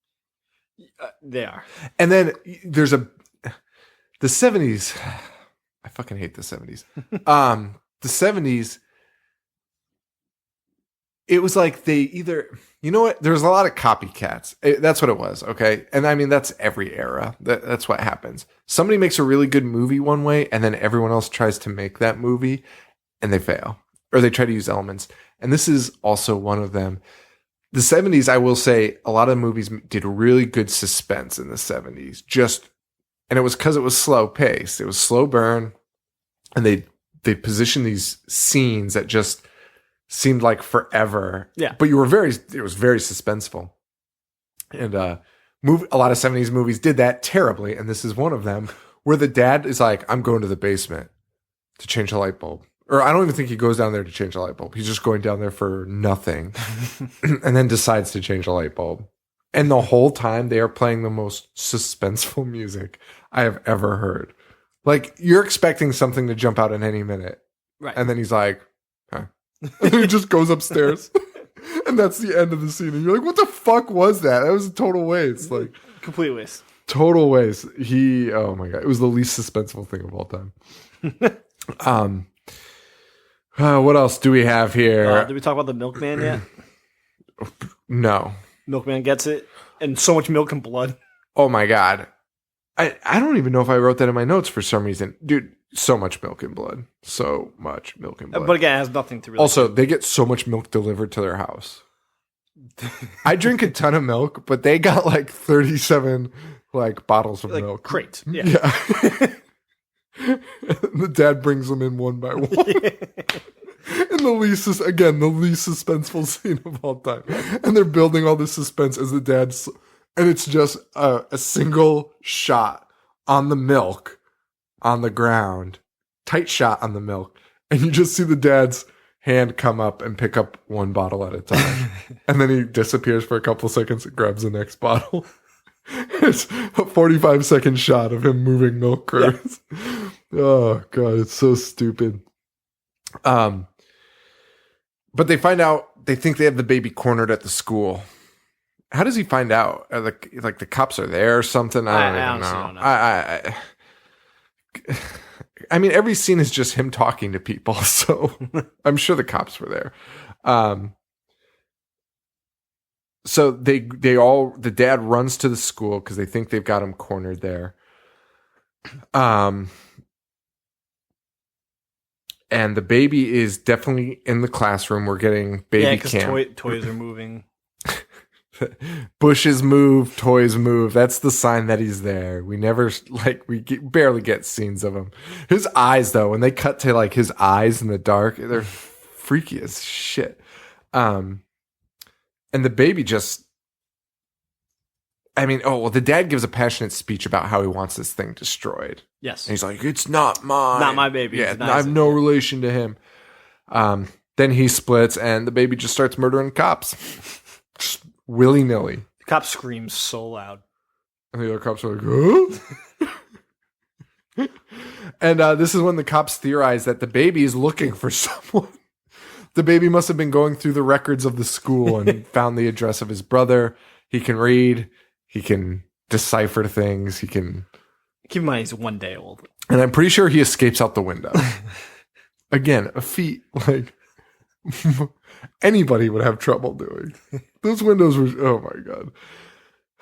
They are. And then there's the 70s... I fucking hate the 70s. The 70s, it was like they either, you know what? There was a lot of copycats. That's what it was, okay? And I mean, that's every era. That's what happens. Somebody makes a really good movie one way, and then everyone else tries to make that movie, and they fail. Or they try to use elements. And this is also one of them. The 70s, I will say, a lot of movies did really good suspense in the 70s. And it was because it was slow paced. It was slow burn. And they positioned these scenes that just seemed like forever. Yeah. But it was very suspenseful. And a lot of 70s movies did that terribly. And this is one of them where the dad is like, I'm going to the basement to change a light bulb. Or I don't even think he goes down there to change a light bulb. He's just going down there for nothing and then decides to change a light bulb. And the whole time they are playing the most suspenseful music I have ever heard. Like, you're expecting something to jump out in any minute. Right. And then he's like, huh. And he just goes upstairs. And that's the end of the scene. And you're like, what the fuck was that? That was a total waste. Like, complete waste. Total waste. Oh my God. It was the least suspenseful thing of all time. What else do we have here? Did we talk about the milkman yet? No. Milkman gets it. And so much milk and blood. Oh my God. I don't even know if I wrote that in my notes for some reason. Dude, so much milk and blood. So much milk and blood. But again, it has nothing to really Also, they get so much milk delivered to their house. I drink a ton of milk, but they got like 37 like bottles of milk. Crates. Yeah. The dad brings them in one by one. And the least suspenseful scene of all time. And they're building all this suspense as the dad's, and it's just a single shot on the milk on the ground, tight shot on the milk, and you just see the dad's hand come up and pick up one bottle at a time. And then he disappears for a couple seconds and grabs the next bottle. It's a 45-second shot of him moving milk curds. Yeah. Oh God, it's so stupid. But they find out, they think they have the baby cornered at the school. How does he find out? Like the cops are there or something? I don't know. I mean, every scene is just him talking to people, so I'm sure the cops were there. So the dad runs to the school because they think they've got him cornered there. And the baby is definitely in the classroom. We're getting baby cam. Yeah, because toys are moving. Bushes move, toys move. That's the sign that he's there. We never, barely get scenes of him. His eyes, though, when they cut to, his eyes in the dark, they're freaky as shit. And the baby just, the dad gives a passionate speech about how he wants this thing destroyed. Yes. And he's like, it's not mine. Not my baby. Yeah, I have no relation to him. Then he splits, and the baby just starts murdering cops. Just willy-nilly. The cop screams so loud. And the other cops are like, huh? And this is when the cops theorize that the baby is looking for someone. The baby must have been going through the records of the school and found the address of his brother. He can read. He can decipher things. He can... Keep in mind, he's 1 day old. And I'm pretty sure he escapes out the window. Again, a feat anybody would have trouble doing. Those windows were... Oh, my God.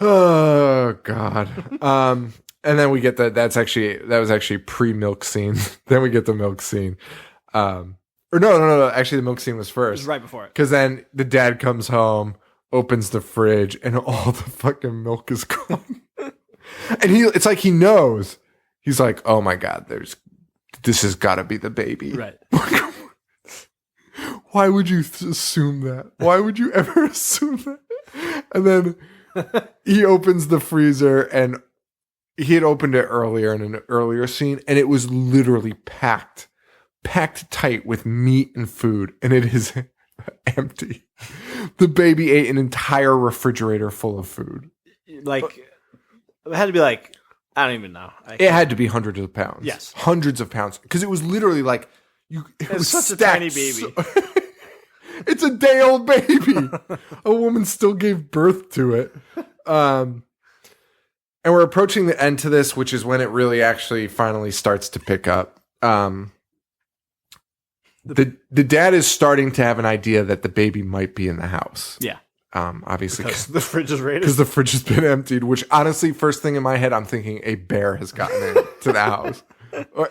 Oh, God. And then we get that was actually pre-milk scene. Then we get the milk scene. Or no. Actually, the milk scene was first. It was right before it. Because then the dad comes home, opens the fridge, and all the fucking milk is gone. And it's like he knows. He's like, oh my God, this has got to be the baby. Right. Why would you assume that? Why would you ever assume that? And then he opens the freezer, and he had opened it earlier in an earlier scene, and it was literally packed tight with meat and food, and it is empty. The baby ate an entire refrigerator full of food. It had to be I don't even know. It had to be hundreds of pounds. Yes. Hundreds of pounds. Because it was literally it was such a stacked tiny baby. It's a day-old baby. A woman still gave birth to it. And we're approaching the end to this, which is when it really actually finally starts to pick up. The dad is starting to have an idea that the baby might be in the house. Yeah. Obviously. Because the fridge is raided. Because the fridge has been emptied, which honestly, first thing in my head, I'm thinking a bear has gotten into the house.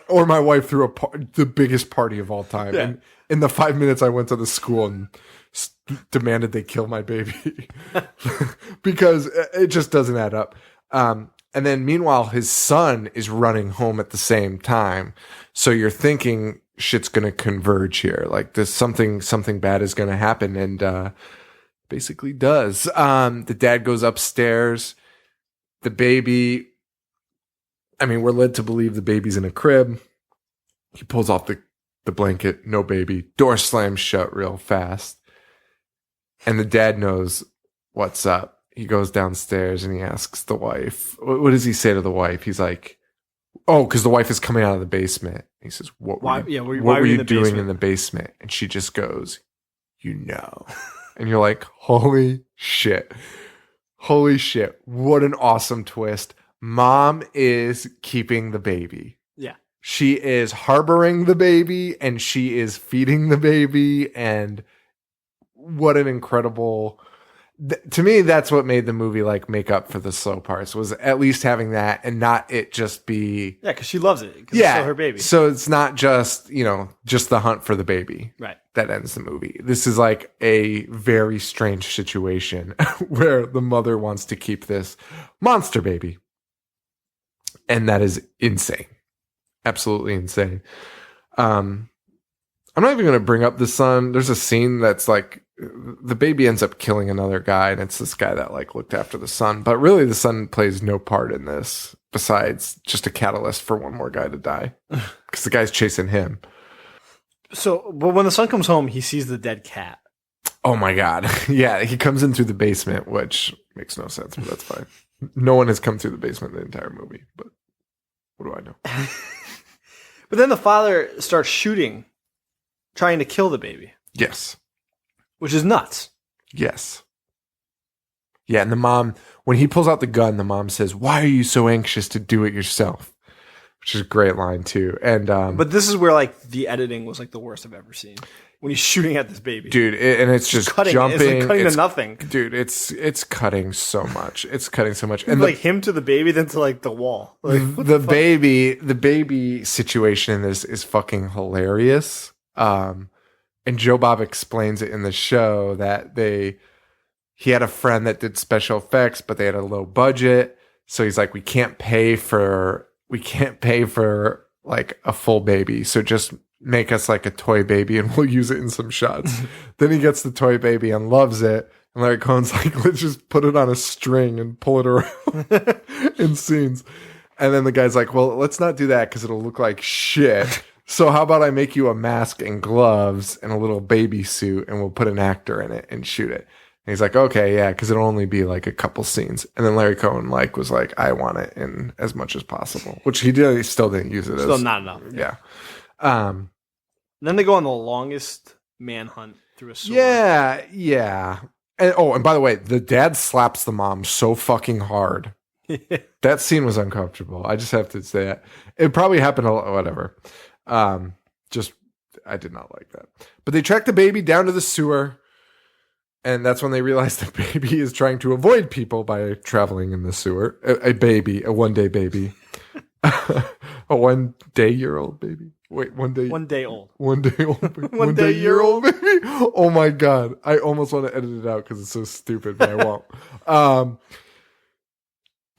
Or my wife threw the biggest party of all time. Yeah. And in the 5 minutes I went to the school and demanded they kill my baby. Because it just doesn't add up. And then meanwhile, his son is running home at the same time. So you're thinking shit's going to converge here. Like there's something bad is going to happen. And basically does. The dad goes upstairs. The baby I mean, we're led to believe the baby's in a crib. He pulls off the blanket, no baby. Door slams shut real fast. And the dad knows what's up. He goes downstairs and he asks the wife, what does he say to the wife? He's like, oh, because the wife is coming out of the basement. He says, what were you doing in the basement? And she just goes, you know. And you're like, holy shit. Holy shit. What an awesome twist. Mom is keeping the baby. Yeah. She is harboring the baby and she is feeding the baby. And what an incredible... to me, that's what made the movie like make up for the slow parts, was at least having that and not it just be... Yeah, because she loves it. It's still her baby. So it's not just, just the hunt for the baby. Right. That ends the movie. This is like a very strange situation where the mother wants to keep this monster baby. And that is insane. Absolutely insane. I'm not even going to bring up the son. There's a scene that's like the baby ends up killing another guy, and it's this guy that like looked after the son. But really, the son plays no part in this besides just a catalyst for one more guy to die because the guy's chasing him. So, but when the son comes home, he sees the dead cat. Oh my God. Yeah, he comes in through the basement, which makes no sense, but that's fine. No one has come through the basement the entire movie, but what do I know? But then the father starts shooting, trying to kill the baby. Yes. Which is nuts. Yes. Yeah, and the mom, when he pulls out the gun, the mom says, why are you so anxious to do it yourself? Which is a great line, too. And but this is where, like, the editing was, like, the worst I've ever seen. When he's shooting at this baby. Dude, and it's just cutting, jumping. It's like cutting to nothing. Dude, it's cutting so much. It's cutting so much. And like him to the baby, then to, like, the wall. Like, the baby situation in this is fucking hilarious. And Joe Bob explains it in the show that he had a friend that did special effects, but they had a low budget. So he's like, we can't pay for like a full baby. So just make us like a toy baby and we'll use it in some shots. Then he gets the toy baby and loves it. And Larry Cohen's like, let's just put it on a string and pull it around in scenes. And then the guy's like, well, let's not do that because it'll look like shit. So how about I make you a mask and gloves and a little baby suit and we'll put an actor in it and shoot it. And he's like, okay, yeah, because it'll only be like a couple scenes. And then Larry Cohen was like, I want it in as much as possible, which he still didn't use it. Still not enough. Yeah. Then they go on the longest manhunt through a sewer. Yeah. And by the way, the dad slaps the mom so fucking hard. That scene was uncomfortable. I just have to say that. It probably happened a lot, whatever. I did not like that. But they track the baby down to the sewer. And that's when they realize the baby is trying to avoid people by traveling in the sewer. A one-day baby. A 1 day year old baby. Wait, 1 day. 1 day old. 1 day old. Baby. 1 day year old baby. Oh my God. I almost want to edit it out because it's so stupid, but I won't.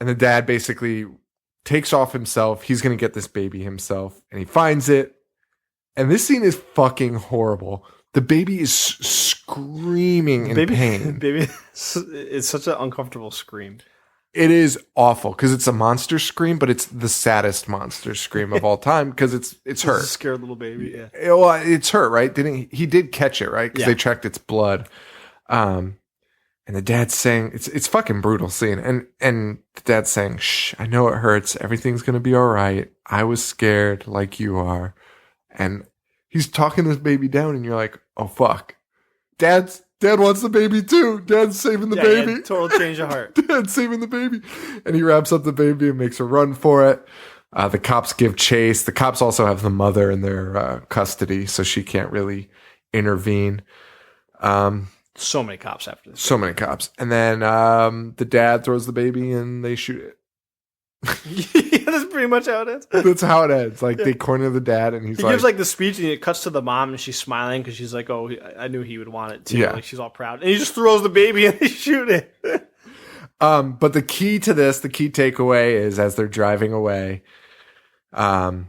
And the dad basically takes off himself. He's going to get this baby himself. And he finds it. And this scene is fucking horrible. The baby is screaming in pain. Baby, it's such an uncomfortable scream. It is awful because it's a monster scream, but it's the saddest monster scream of all time because it's hurt. It's a scared little baby. Yeah. Well, it's hurt, right? He did catch it, right? Because they checked its blood. And the dad's saying it's fucking brutal scene. And the dad's saying, "Shh, I know it hurts. Everything's gonna be all right. I was scared like you are." And he's talking this baby down, and you're like, "Oh fuck, Dad wants the baby too. Dad's saving the baby." Yeah, total change of heart. Dad's saving the baby, and he wraps up the baby and makes a run for it. The cops give chase. The cops also have the mother in their custody, so she can't really intervene. So many cops after this. So many cops, and then the dad throws the baby, and they shoot it. Yeah, that's pretty much how it ends. That's how it ends. Like they corner the dad, and he gives like the speech, and it cuts to the mom, and she's smiling because she's like, "Oh, I knew he would want it too." Yeah. Like she's all proud, and he just throws the baby, and they shoot it. But the key to this, the key takeaway is as they're driving away, the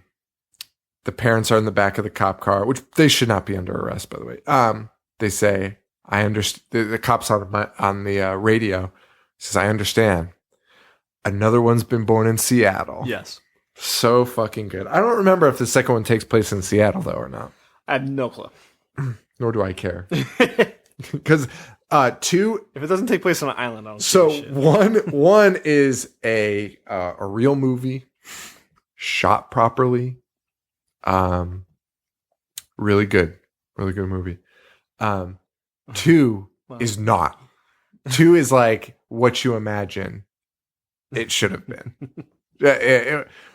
parents are in the back of the cop car, which they should not be under arrest, by the way. They say, "I understand." The cops on the radio says, "I understand. Another one's been born in Seattle." Yes. So fucking good. I don't remember if the second one takes place in Seattle though or not. I have no clue. Nor do I care. Because 2. If it doesn't take place on an island, I don't So give a shit. one is a real movie, shot properly. Really good movie. 2 Wow. is not. 2 is like what you imagine it should have been.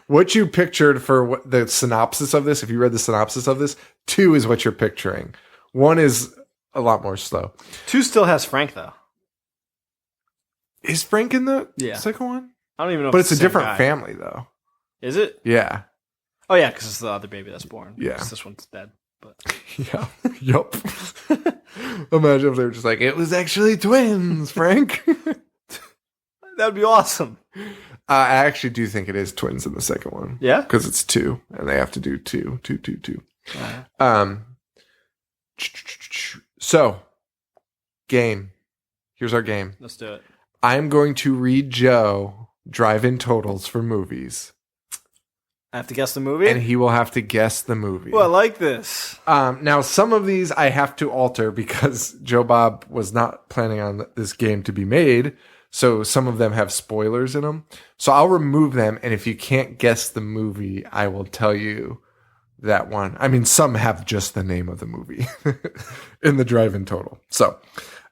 What you pictured for what the synopsis of this, if you read the synopsis of this, 2 is what you're picturing. 1 is a lot more slow. 2 still has Frank though. Is Frank in the Yeah. second one? I don't even know. But if it's a the same different guy. family though. Is it? Yeah. Oh yeah, because it's the other baby that's born. Yeah. 'Cause this one's dead. But Yeah. Yup. Imagine if they were just like, it was actually twins, Frank. that would be awesome. I actually do think it is twins in the second one. Yeah. Because it's 2, and they have to do 2. Uh, So, game. Here's our game. let's do it. I'm going to read Joe drive-in totals for movies, I have to guess the movie. and he will have to guess the movie. Well, I like this. Now, some of these I have to alter because Joe Bob was not planning on this game to be made. So some of them have spoilers in them. So I'll remove them. And if you can't guess the movie, I will tell you that one. I mean, some have just the name of the movie in the drive-in total. So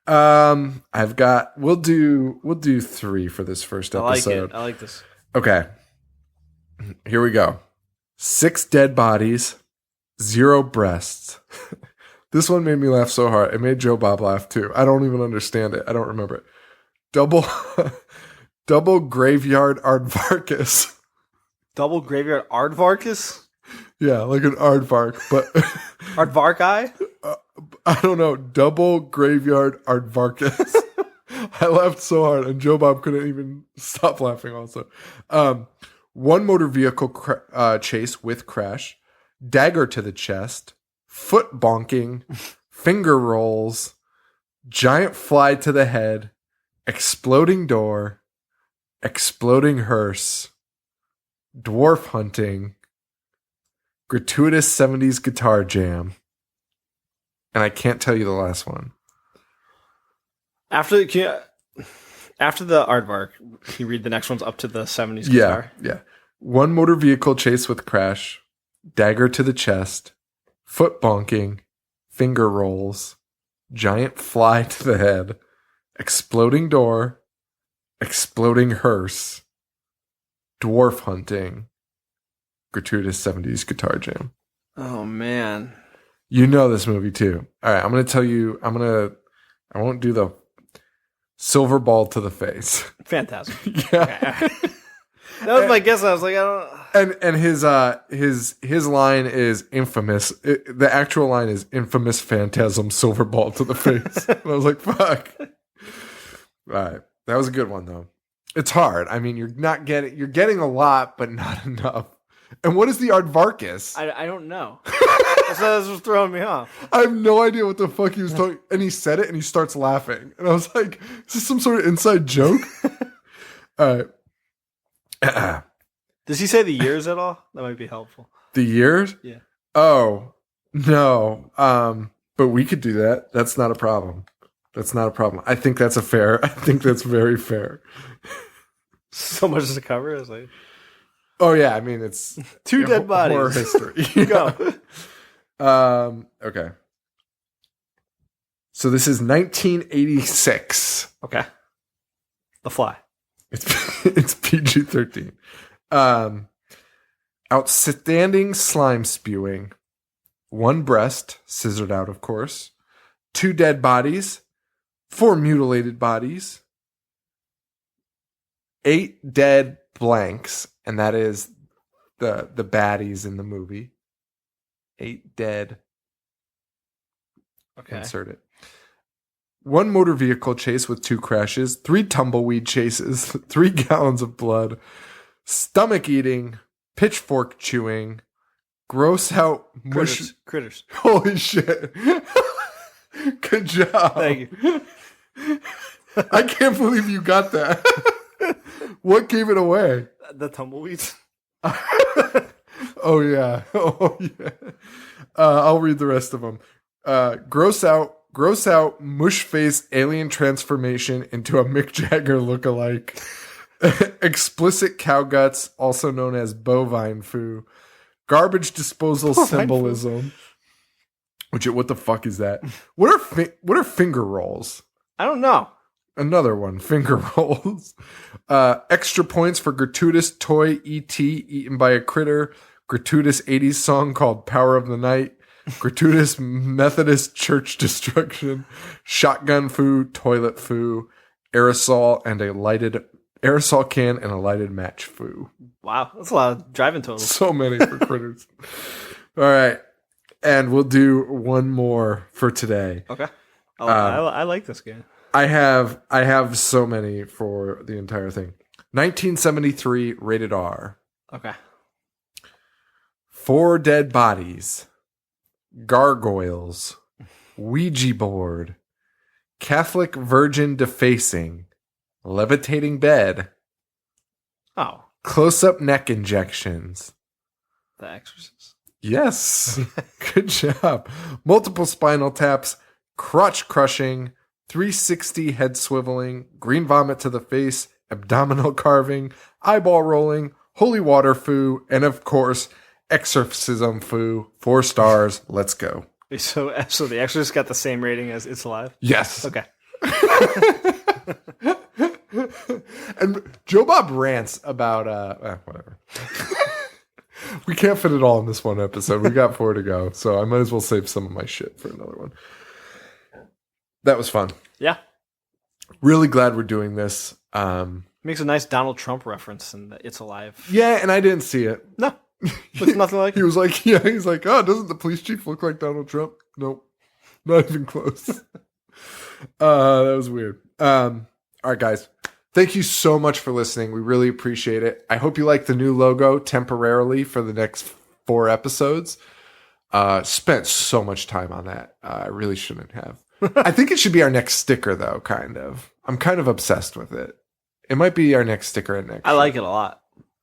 we'll do 3 for this first episode. I like this. Okay. Here we go. 6 dead bodies, 0 breasts. This one made me laugh so hard. It made Joe Bob laugh too. I don't even understand it. I don't remember it. Double graveyard aardvarkus. Double graveyard aardvarkus? Yeah, like an aardvark, but Aardvarkai? I don't know. Double graveyard aardvarkus. I laughed so hard, and Joe Bob couldn't even stop laughing also. 1 motor vehicle chase with crash, dagger to the chest, foot bonking, finger rolls, giant fly to the head, exploding door, exploding hearse, dwarf hunting, gratuitous 70s guitar jam, and I can't tell you the last one. After the aardvark, can you read the next ones up to the 70s guitar? Yeah. 1 motor vehicle chase with crash, dagger to the chest, foot bonking, finger rolls, giant fly to the head, exploding door, exploding hearse, dwarf hunting, gratuitous 70s guitar jam. Oh, man. You know this movie too. All right, I'm going to tell you, I won't do the silver ball to the face. Fantastic. Yeah. Okay. That was my guess. I was like, I don't. And his line is infamous. The actual line is infamous phantasm silver ball to the face. And I was like, fuck. All right. That was a good one though. It's hard. I mean, you're getting a lot, but not enough. And what is the aardvarkus? I don't know. That's what was throwing me off. I have no idea what the fuck he was talking. And he said it and he starts laughing. And I was like, is this some sort of inside joke? All right. Does he say the years at all? That might be helpful. The years? Yeah. Oh, no. But we could do that. That's not a problem. I think that's very fair. So much to cover. It's like Oh yeah, I mean it's 2 dead bodies. Horror history. Go. Okay. So this is 1986. Okay. The Fly. It's PG-13. Outstanding slime spewing. 1 breast, scissored out, of course. 2 dead bodies. 4 mutilated bodies. 8 dead blanks, and that is the baddies in the movie. 8 dead. Okay. Insert it. 1 motor vehicle chase with 2 crashes, 3 tumbleweed chases, 3 gallons of blood, stomach eating, pitchfork chewing, gross out mush. Critters. Holy shit. Good job. Thank you. I can't believe you got that. What gave it away? The tumbleweeds. Oh yeah. Oh yeah. I'll read the rest of them. Gross out, mush face alien transformation into a Mick Jagger lookalike. Explicit cow guts, also known as bovine foo. Garbage disposal symbolism. What the fuck is that? What are finger rolls? I don't know. Another one, finger rolls. Extra points for gratuitous toy ET eaten by a critter. Gratuitous 80s song called Power of the Night. Gratuitous Methodist church destruction. Shotgun foo, toilet foo, aerosol can and a lighted match foo. Wow, that's a lot of driving totals. So many for critters. All right. And we'll do one more for today. Okay. I like this game. I have so many for the entire thing. 1973 rated R. Okay. 4 dead bodies. Gargoyles. Ouija board. Catholic virgin defacing. Levitating bed. Oh. Close-up neck injections. The Exorcist. Yes. Good job. Multiple spinal taps. Crotch crushing. 360 head swiveling. Green vomit to the face. Abdominal carving. Eyeball rolling. Holy water foo. And of course, exorcism foo. 4 stars. Let's go. So the Exorcist got the same rating as It's Alive? Yes. Okay. And Joe Bob rants about whatever. We can't fit it all in this one episode. We got 4 to go, so I might as well save some of my shit for another one. That was fun. Yeah. Really glad we're doing this. Makes a nice Donald Trump reference in It's Alive. Yeah, and I didn't see it. No. Looks nothing like He was like, he's like, oh, doesn't the police chief look like Donald Trump? Nope. Not even close. That was weird. All right, guys. Thank you so much for listening. We really appreciate it. I hope you like the new logo temporarily for the next 4 episodes. Spent so much time on that. I really shouldn't have. I think it should be our next sticker, though, kind of. I'm kind of obsessed with it. It might be our next sticker at next. I like it a lot.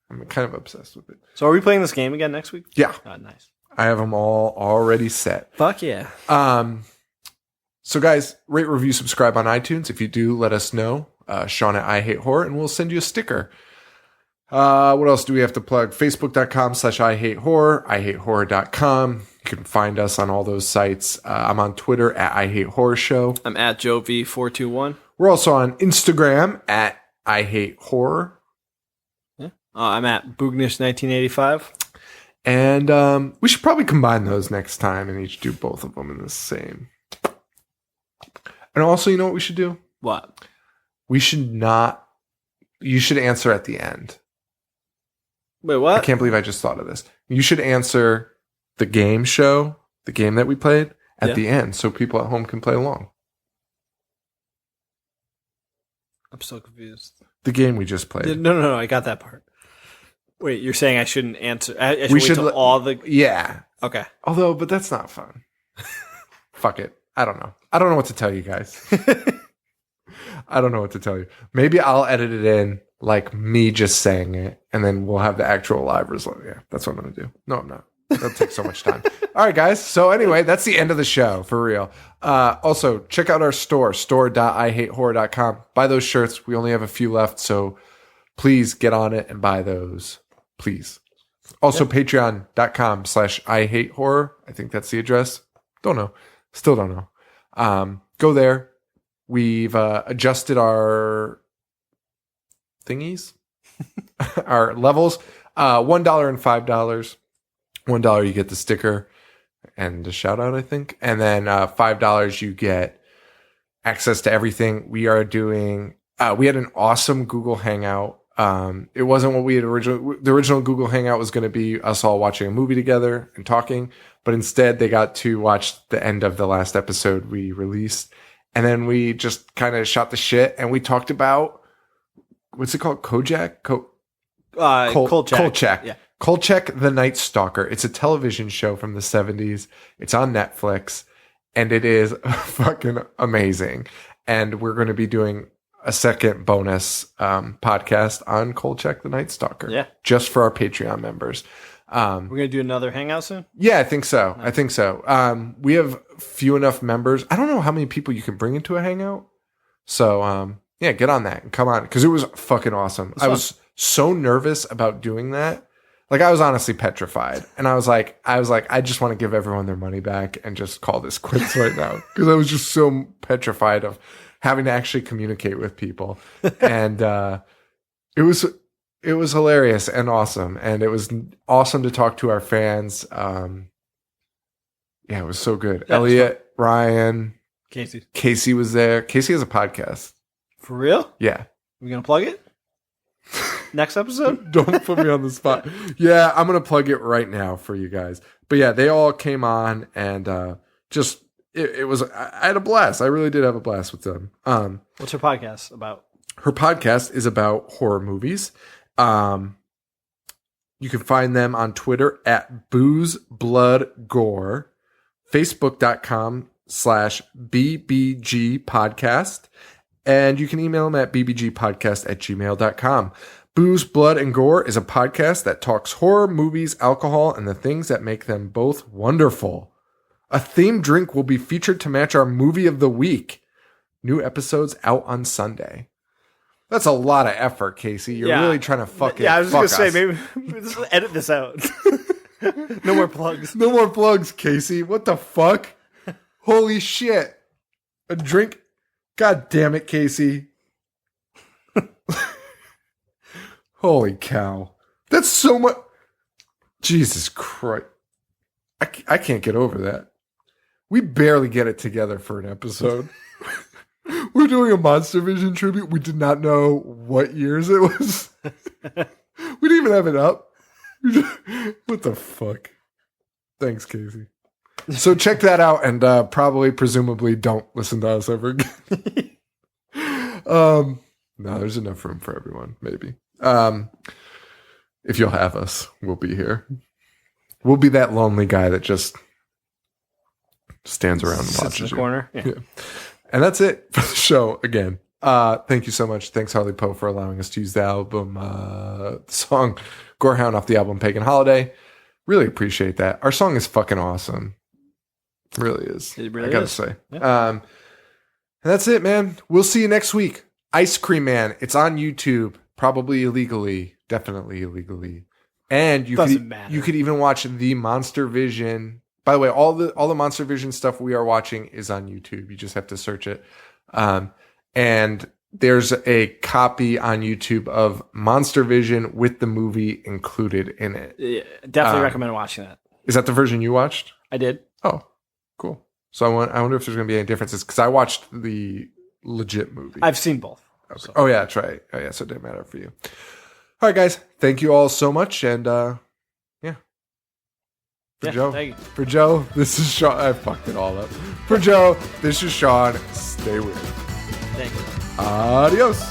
I'm kind of obsessed with it. So are we playing this game again next week? Yeah. Oh, nice. I have them all already set. Fuck yeah. So guys, rate, review, subscribe on iTunes. If you do, let us know. Sean at I Hate Horror, and we'll send you a sticker. What else do we have to plug? Facebook.com/IHateHorror, IHateHorror.com. You can find us on all those sites. I'm on Twitter at I Hate Horror Show. I'm at JoeV421. We're also on Instagram at I Hate Horror. Yeah. I'm at Boognish1985. And we should probably combine those next time and each do both of them in the same. And also, you know what we should do? What? We should not. You should answer at the end. Wait, what? I can't believe I just thought of this. You should answer the game that we played at the end so people at home can play along. I'm so confused. The game we just played. No, I got that part. Wait, you're saying I shouldn't answer? I should wait till all the... Yeah. Okay. But that's not fun. Fuck it. I don't know. I don't know what to tell you guys. I don't know what to tell you. Maybe I'll edit it in like me just saying it, and then we'll have the actual live result. Yeah, that's what I'm going to do. No, I'm not. That'll take so much time. All right, guys. So anyway, that's the end of the show, for real. Also, check out our store.ihatehorror.com. Buy those shirts. We only have a few left, so please get on it and buy those. Please. Also, patreon.com/ihatehorror. I think that's the address. Don't know. Still don't know. Go there. We've adjusted our thingies, our levels. $1 and $5. $1 you get the sticker and a shout out, I think, and then $5 you get access to everything. We are doing. We had an awesome Google Hangout. It wasn't what we had originally. The original Google Hangout was going to be us all watching a movie together and talking, but instead they got to watch the end of the last episode we released. And then we just kind of shot the shit and we talked about, what's it called? Kolchak? Kolchak. Yeah. Kolchak the Night Stalker. It's a television show from the 70s. It's on Netflix and it is fucking amazing. And we're going to be doing a second bonus podcast on Kolchak the Night Stalker. Yeah. Just for our Patreon members. We're going to do another hangout soon? Yeah, I think so. Nice. I think so. We have few enough members. I don't know how many people you can bring into a hangout. So, yeah, get on that and come on. Because it was fucking awesome. I was so nervous about doing that. Like, I was honestly petrified. And I was like, I just want to give everyone their money back and just call this quits right now. Because I was just so petrified of having to actually communicate with people. And it was hilarious and awesome. And it was awesome to talk to our fans. Yeah, it was so good. Yeah, Elliot, Ryan, Casey was there. Casey has a podcast. For real? Yeah. We going to plug it? Next episode? Don't put me on the spot. Yeah, I'm going to plug it right now for you guys. But yeah, they all came on and it was, I had a blast. I really did have a blast with them. What's her podcast about? Her podcast is about horror movies. You can find them on Twitter at Booze, Blood, Gore, Facebook.com/BBG podcast. And you can email them at bbgpodcast@gmail.com. Booze, Blood, and Gore is a podcast that talks horror, movies, alcohol, and the things that make them both wonderful. A themed drink will be featured to match our movie of the week. New episodes out on Sunday. That's a lot of effort, Casey. You're really trying to fucking I was just going to say, maybe us. just edit this out. No more plugs. No more plugs, Casey. What the fuck? Holy shit. A drink. God damn it, Casey. Holy cow. That's so much. Jesus Christ. I can't get over that. We barely get it together for an episode. We're doing a Monstervision tribute. We did not know what years it was. We didn't even have it up. What the fuck? Thanks, Casey. So check that out and presumably don't listen to us ever again. No, there's enough room for everyone, maybe. If you'll have us, we'll be here. We'll be that lonely guy that just stands around and watches in the you. Corner. Yeah. And that's it for the show again. Thank you so much. Thanks, Harley Poe, for allowing us to use the album, the song Gorehound off the album Pagan Holiday. Really appreciate that. Our song is fucking awesome. It really is. It really I gotta is. say. Yeah. And that's it, man. We'll see you next week. Ice Cream Man. It's on YouTube. Probably illegally. Definitely illegally. And you could even watch the Monstervision. By the way, all the Monstervision stuff we are watching is on YouTube. You just have to search it. And there's a copy on YouTube of Monstervision with the movie included in it. Yeah, definitely recommend watching that. Is that the version you watched? I did. Oh, cool. So I wonder if there's going to be any differences because I watched the legit movie. I've seen both. Okay. So. Oh, yeah, that's right. Oh, yeah, so it didn't matter for you. All right, guys. Thank you all so much. And, For Joe, this is Sean. I fucked it all up. For Joe, this is Sean. Stay weird. Thank you. Adios.